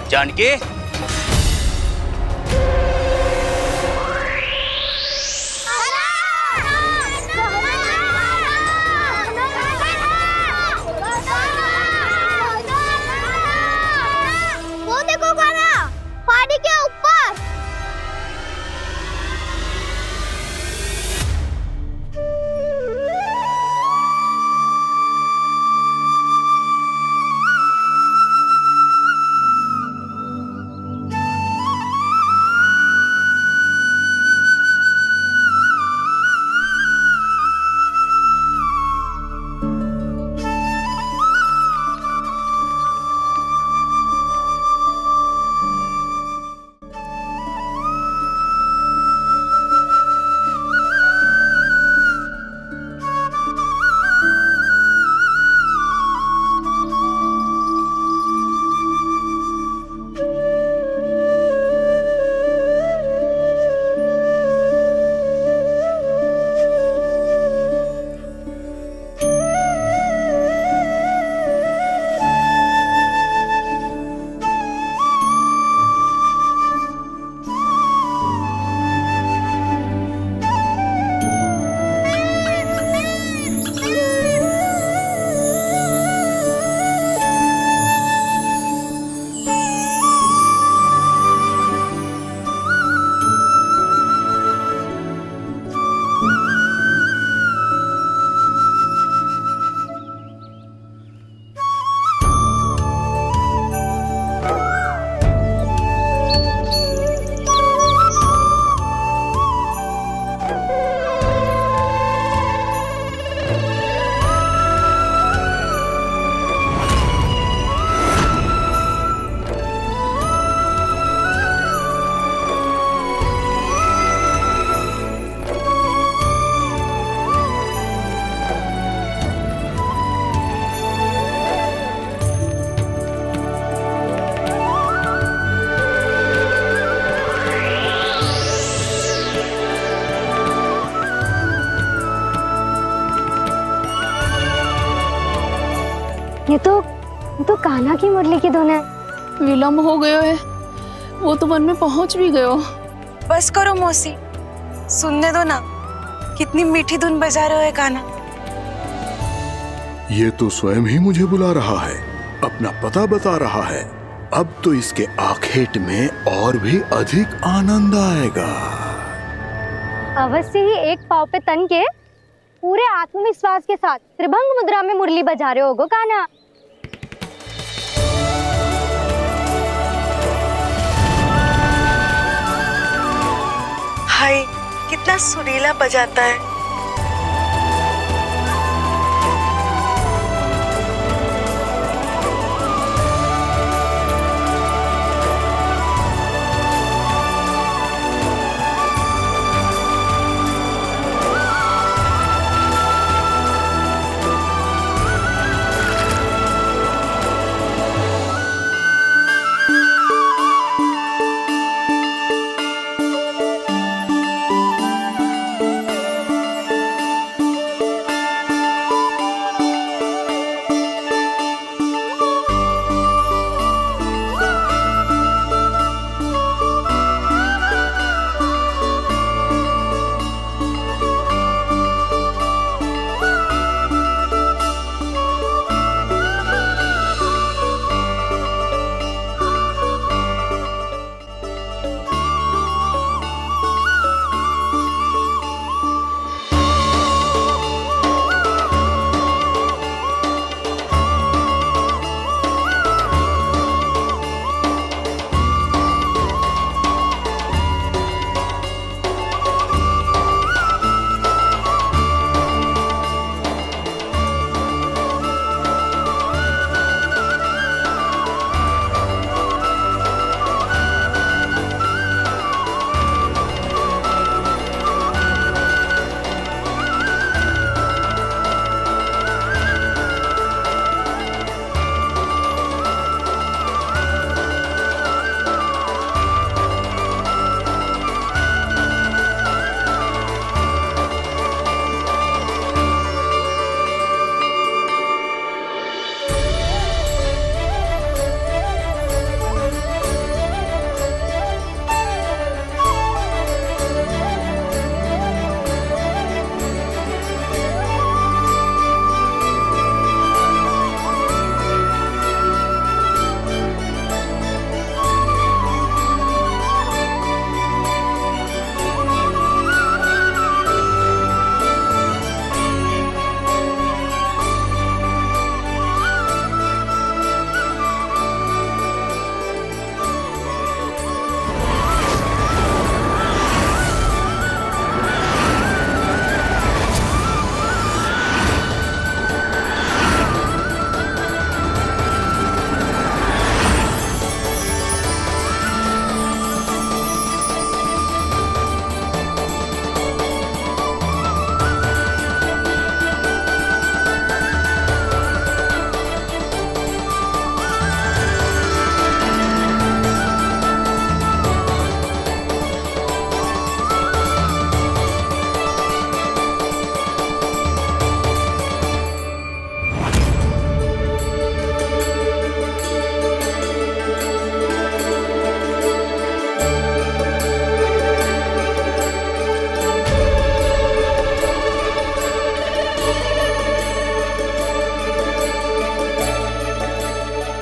जानकी, वो देखो कान्हा, पहाड़ी के ऊपर। कान्हा की मुरली की धुन है। विलम्ब हो गयो है, वो तो वन में पहुंच भी गयो। बस करो मौसी, सुनने दो ना, कितनी मीठी धुन बजा रहे हो कान्हा। ये तो स्वयं ही मुझे बुला रहा है, अपना पता बता रहा है। अब तो इसके आखेट में और भी अधिक आनंद आएगा। अवश्य ही एक पाँव पे तन के पूरे आत्मविश्वास के साथ त्रिभंग मुद्रा में मुरली बजा रहे होगो कान्हा। हाय, कितना सुरीला बजाता है।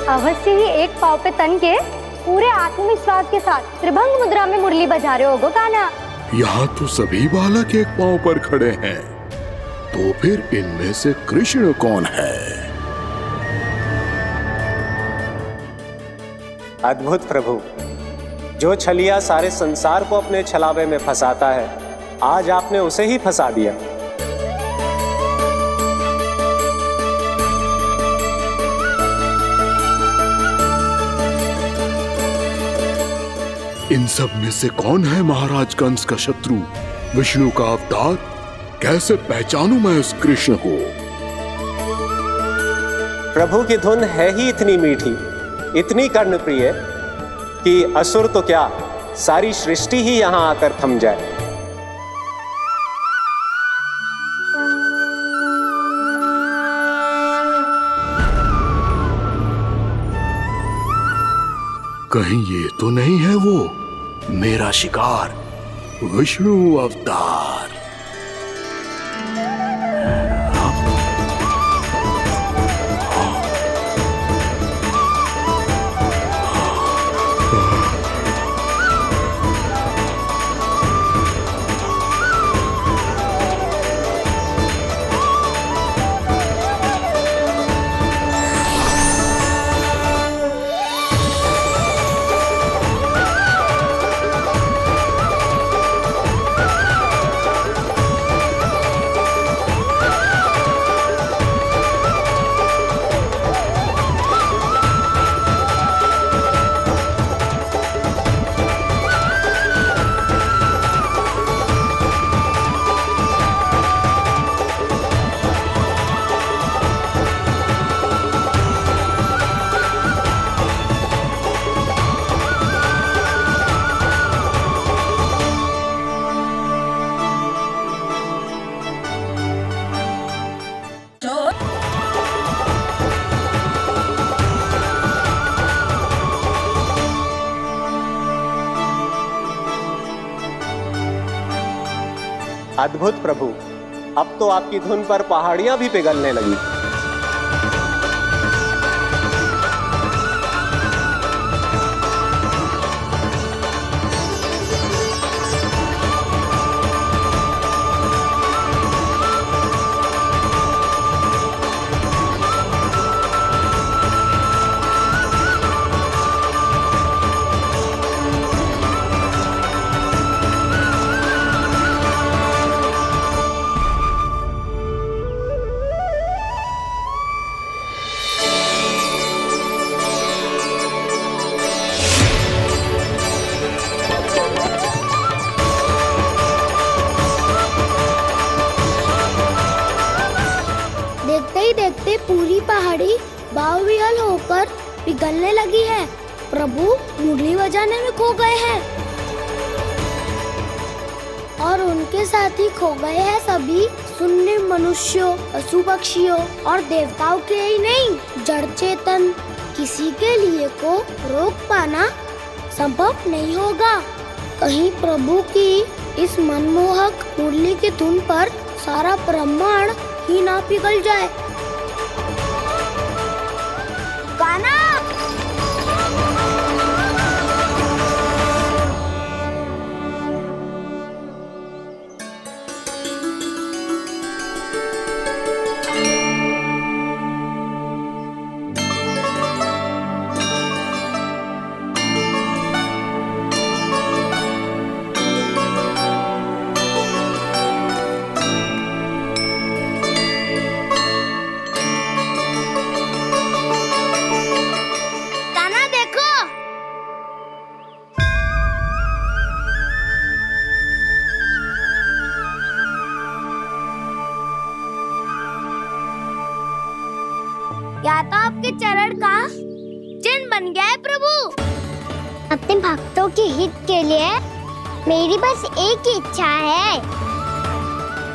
अवश्य ही एक पाँव पे तन के पूरे आत्मविश्वास के साथ त्रिभंग मुद्रा में मुरली बजा रहे होगो कान्हा। यहाँ तो सभी बालक एक पांव पर खड़े हैं, तो फिर इनमें से कृष्ण कौन है? अद्भुत प्रभु, जो छलिया सारे संसार को अपने छलावे में फंसाता है, आज आपने उसे ही फंसा दिया। इन सब में से कौन है महाराज कंस का शत्रु, विष्णु का अवतार? कैसे पहचानूं मैं उस कृष्ण को? प्रभु की धुन है ही इतनी मीठी, इतनी कर्णप्रिय कि असुर तो क्या, सारी सृष्टि ही यहां आकर थम जाए। कहीं ये तो नहीं है वो मेरा शिकार विष्णु अवतार? अद्भुत प्रभु, अब तो आपकी धुन पर पहाड़ियां भी पिघलने लगी। देखते ही देखते पूरी पहाड़ी बावरियल होकर पिघलने लगी है। प्रभु मुरली बजाने में खो गए हैं और उनके साथ ही खो गए हैं सभी सुनने मनुष्यों, पशु पक्षियों और देवताओं के ही नहीं, जड़ चेतन किसी के लिए को रोक पाना संभव नहीं होगा। कहीं प्रभु की इस मनमोहक मुरली की धुन पर सारा ब्रह्मांड ही ना पिघल जाए। गाना या तो आपके चरण का चिन्ह बन गया है प्रभु। अपने भक्तों के हित के लिए मेरी बस एक ही इच्छा है,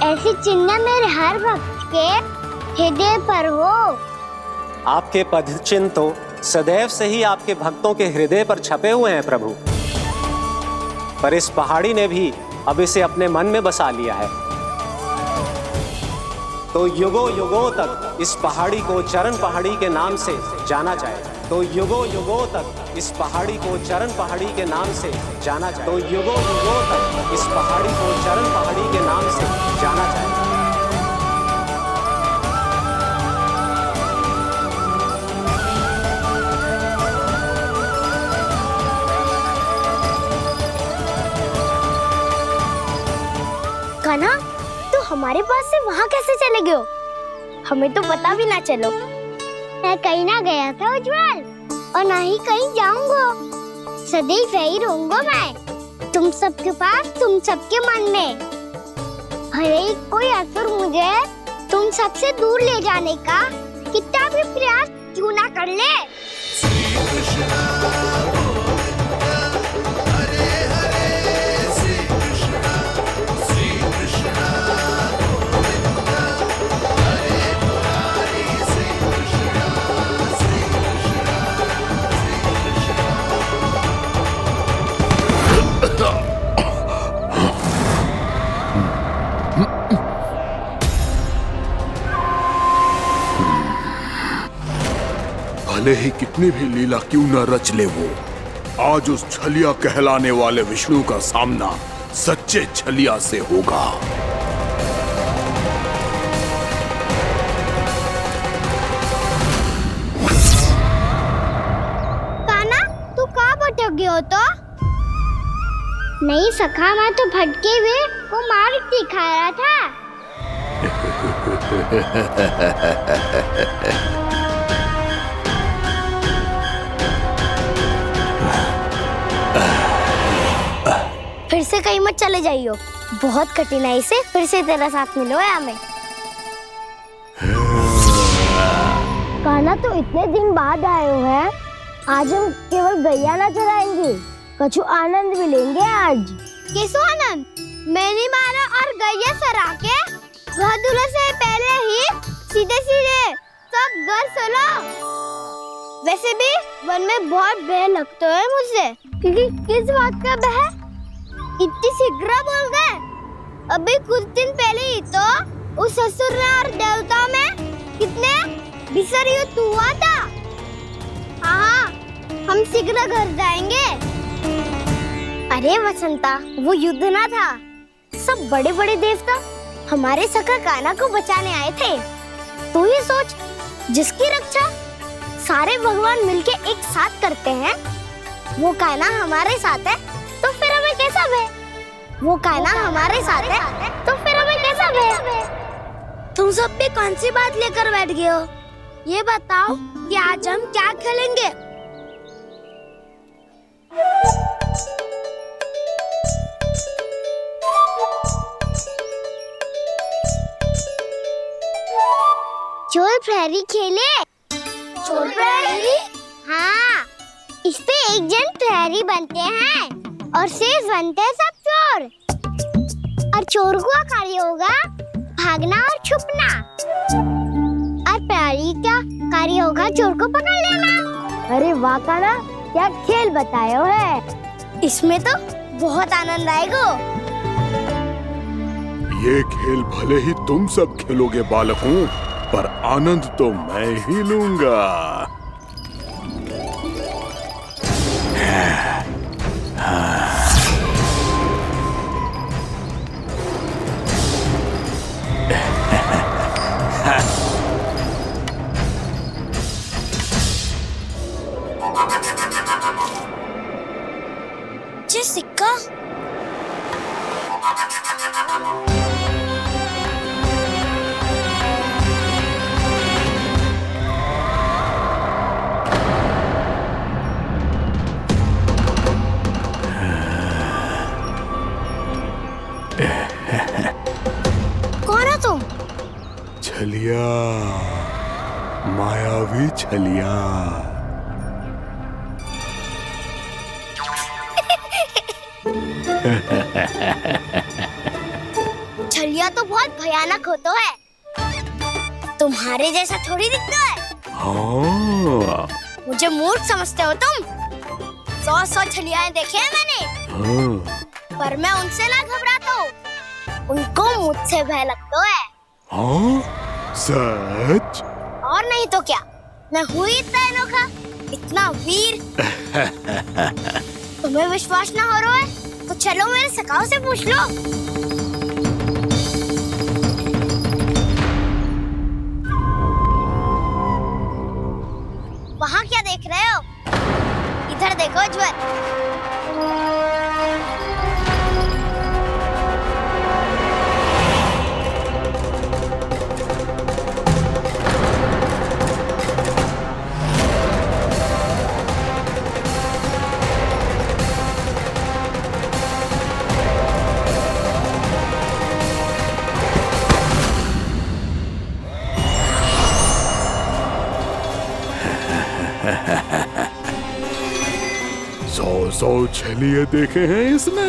ऐसी चिन्ह मेरे हर भक्त के हृदय पर हो। आपके पद चिन्ह तो सदैव से ही आपके भक्तों के हृदय पर छपे हुए हैं प्रभु, पर इस पहाड़ी ने भी अब इसे अपने मन में बसा लिया है। तो युगों युगों तक इस पहाड़ी को चरण पहाड़ी के नाम से जाना जाए। तो युगों युगों तक इस पहाड़ी को चरण पहाड़ी के नाम से जाना जाए। तो युगों युगों तक इस पहाड़ी को चरण पहाड़ी के नाम से जाना जाए। कान्हा, तो हमारे पास से वहाँ कैसे चले गए हो? हमें तो पता भी ना चलो। मैं कहीं ना गया था उज्जवल, और ना ही कहीं जाऊंगा। सदैव यही रहूंगा मैं, तुम सबके पास, तुम सबके मन में। भले ही कोई असुर मुझे तुम सबसे दूर ले जाने का कितना भी प्रयास क्यों ना कर ले। भले ही कितनी भी लीला क्यों न रच ले वो, आज उस छलिया कहलाने वाले विष्णु का सामना सच्चे छलिया से होगा। कान्हा, तू कहाँ भटक गया हो तो? नहीं सखा, मैं तो भटके हुए वो मार्ग दिखा रहा था। फिर से कहीं मत चले जाइयो, बहुत कठिनाई से फिर से तेरा साथ मिलो है हमें। कान्हा, तो इतने दिन बाद आए हुए हैं, आज हम केवल गैया ना चराएंगे, कछु आनंद भी लेंगे आज। किसो आनंद? मेरी मारा और गैया चरा के भादुला से पहले ही सीधे सीधे सब घर चलो। वैसे भी वन में बहुत भय लगता है मुझे, क्योंकि किस बात का भय? इतनी शीघ्र बोल गए। अभी कुछ दिन पहले ही तो उस ससुर और देवता में कितने भीषण युद्ध हुआ था। हाँ, हम शीघ्र घर जाएंगे। अरे वसंता, वो युद्ध ना था, सब बड़े बड़े देवता हमारे सखा कान्हा को बचाने आए थे। तू ही सोच, जिसकी रक्षा सारे भगवान मिलके एक साथ करते हैं, वो कान्हा हमारे साथ है, तो फिर हमें कैसा भय? वो कान्हा हमारे साथ है, तो फिर हमें कैसा भय? तुम सब भी कौन सी बात लेकर बैठ गए हो? ये बताओ कि आज हम क्या खेलेंगे? चोर प्रहरी खेले। चोर प्रहरी? हाँ, इस पे एक जन प्रहरी बनते हैं और शेष बनते हैं सब चोर। और चोर का कार्य होगा भागना और छुपना, और प्रहरी का कार्य होगा चोर को पकड़ लेना। अरे वाह कान्हा, क्या खेल बताया है। इसमें तो बहुत आनंद आएगा। ये खेल भले ही तुम सब खेलोगे बालकों, पर आनंद तो मैं ही लूंगा। ये सिक्का कौन है तुम? छलिया, मायावी छलिया। छलिया तो बहुत भयानक होता है, तुम्हारे जैसा थोड़ी दिखता है। हाँ। मुझे मूर्ख समझते हो तुम? 100 छलियाएं देखे हैं मैंने। हाँ। पर मैं उनसे ना घबराता हूँ, उनको मुझसे भय लगता है। हाँ? सच? और नहीं तो क्या, मैं हूँ इतना अनोखा, इतना वीर। तुम्हें विश्वास ना हो रहा है तो चलो मेरे सखाओं से पूछ लो। वहाँ क्या देख रहे हो? इधर देखो ज्वर। सौ छलिए देखे हैं इसने।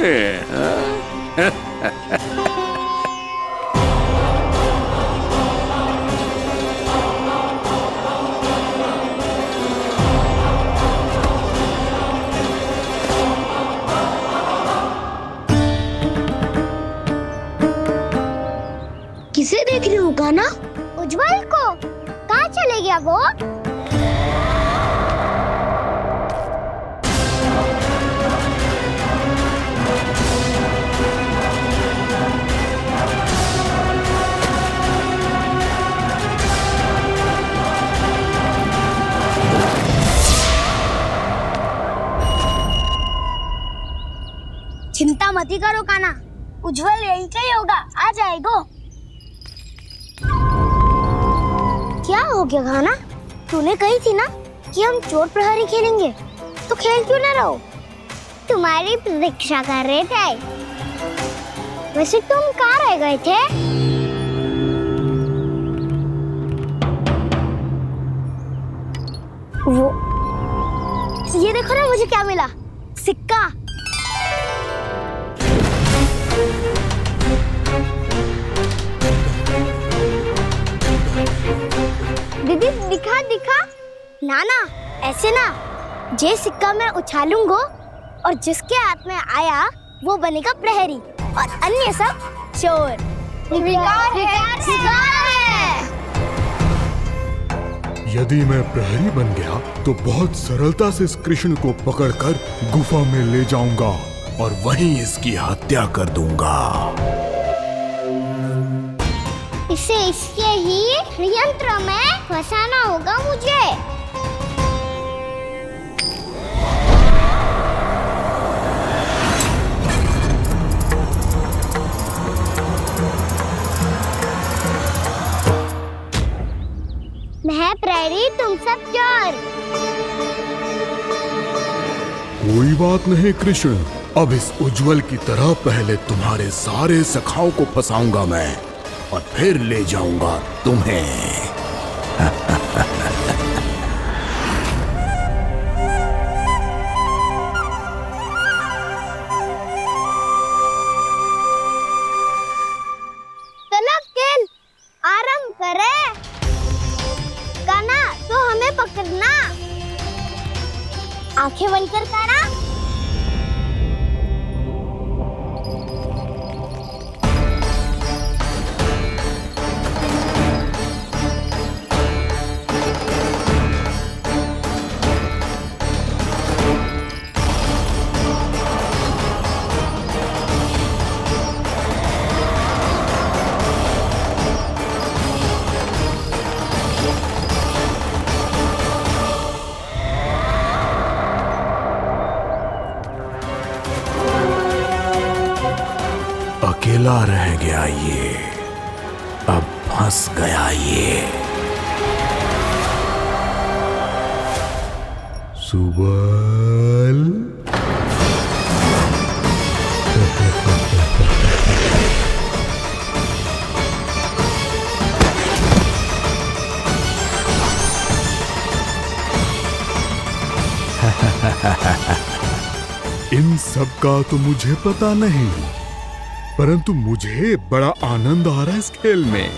किसे देख रही हो कान्हा? उज्जवल को। कहाँ चले गया वो? चिंता मत ही करो काना, उज्जवल यहीं का ही होगा, आ जाएगा। क्या हो गया खाना? तूने कही थी ना कि हम चोर प्रहरी खेलेंगे, तो खेल क्यों ना रहो? तुम्हारी प्रतीक्षा कर रहे थे। वैसे तुम कहाँ रह गए थे? वो ये देखो ना, मुझे क्या मिला, सिक्का। दीदी दिखा दिखा। ना ना, ऐसे ना, जे सिक्का मैं उछालूंगा और जिसके हाथ में आया वो बनेगा प्रहरी और अन्य सब चोर। विकार है। यदि मैं प्रहरी बन गया तो बहुत सरलता से इस कृष्ण को पकड़कर गुफा में ले जाऊंगा और वहीं इसकी हत्या कर दूंगा। इसे इसके ही यंत्र में फंसाना होगा मुझे। मैं प्रहरी, तुम सब चोर। कोई बात नहीं कृष्ण, अब इस उज्जवल की तरह पहले तुम्हारे सारे सखाओं को फंसाऊंगा मैं और फिर ले जाऊंगा तुम्हें। तलकिन आराम करे। काना तो हमें पकड़ना। आंखें बंद कर काना। अकेला रह गया ये, अब फंस गया ये। सुबल इन सब का तो मुझे पता नहीं, परंतु मुझे बड़ा आनंद आ रहा है इस खेल में।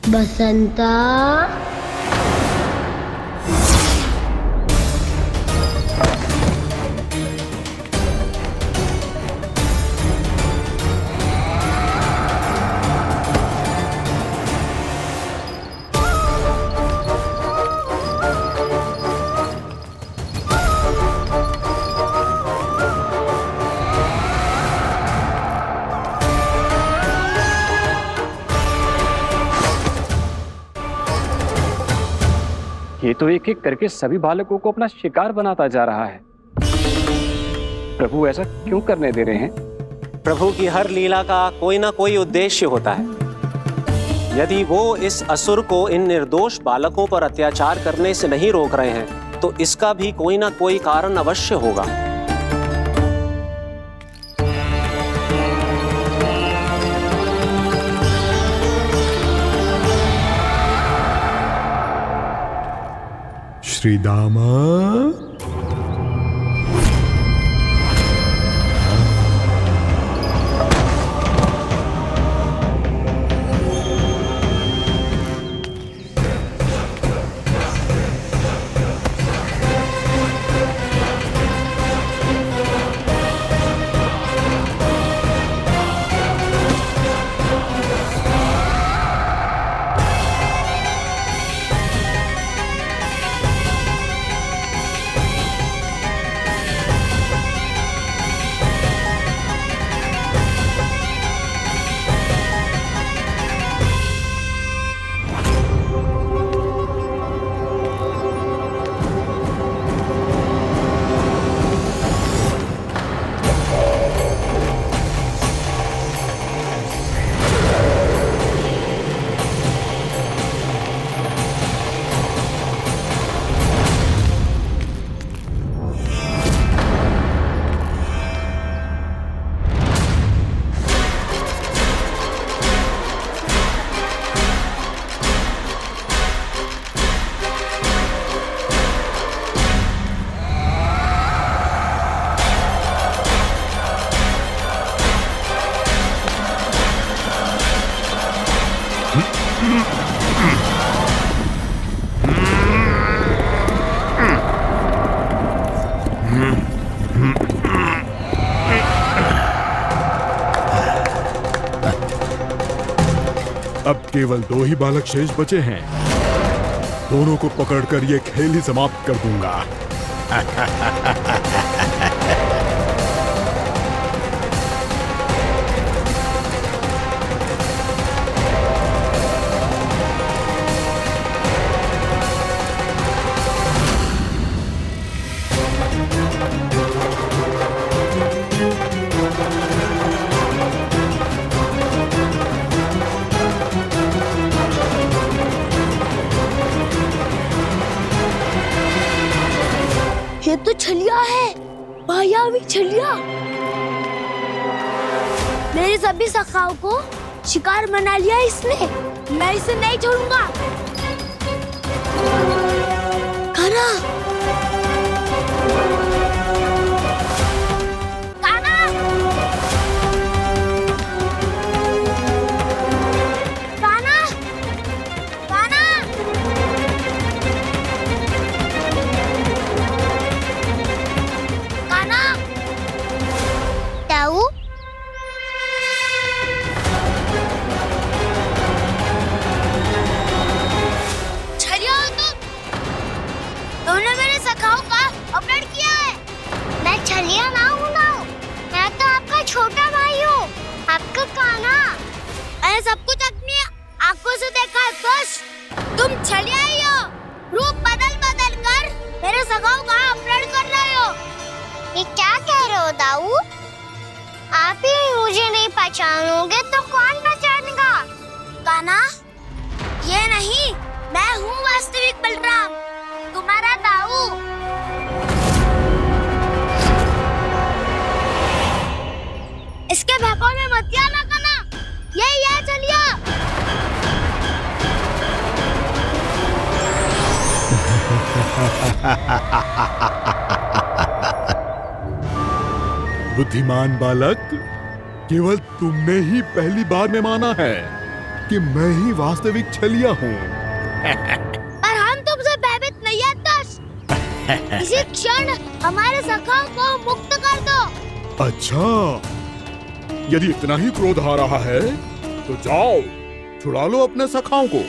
बसंता, ये तो एक एक करके सभी बालकों को अपना शिकार बनाता जा रहा है। प्रभु ऐसा क्यों करने दे रहे हैं? प्रभु की हर लीला का कोई ना कोई उद्देश्य होता है। यदि वो इस असुर को इन निर्दोष बालकों पर अत्याचार करने से नहीं रोक रहे हैं तो इसका भी कोई ना कोई कारण अवश्य होगा। श्री दामा, केवल 2 ही बालक शेष बचे हैं। दोनों को पकड़कर ये खेल ही समाप्त कर दूंगा। ये तो छलिया है, मायावी छलिया। मेरे सभी सखाओं को शिकार बना लिया इसने। मैं इसे नहीं छोड़ूंगा। कान्हा, कान्हा, कान्हा, कान्हा। कान्हा, ताऊ, छलिया हो तुम? तुमने मेरे सखाओं का अपहरण किया है। मैं छलिया ना हूँ ना, मैं तो आपका छोटा भाई हूँ, आपका कान्हा। मैंने सब कुछ अपनी आंखों से देखा है खुश। तुम छलिया ही हो। रूप बदल बदल कर मेरे सखाओं का अपहरण कर रहे हो। ये क्या कह रहे हो दाऊ? आप ही मुझे नहीं पहचानोगे तो कौन पहचानेगा? कान्हा, ये नहीं, मैं हूँ वास्तविक बलराम, तुम्हारा दाऊ। इसके भौकाल में मत आना कान्हा, यही है छलिया। बुद्धिमान बालक, केवल तुमने ही पहली बार में माना है कि मैं ही वास्तविक छलिया हूँ। पर हम तुमसे भयभीत नहीं है दस। इसी क्षण हमारे सखाओं को मुक्त कर दो। अच्छा, यदि इतना ही क्रोध आ रहा है तो जाओ, छुड़ा लो अपने सखाओं को।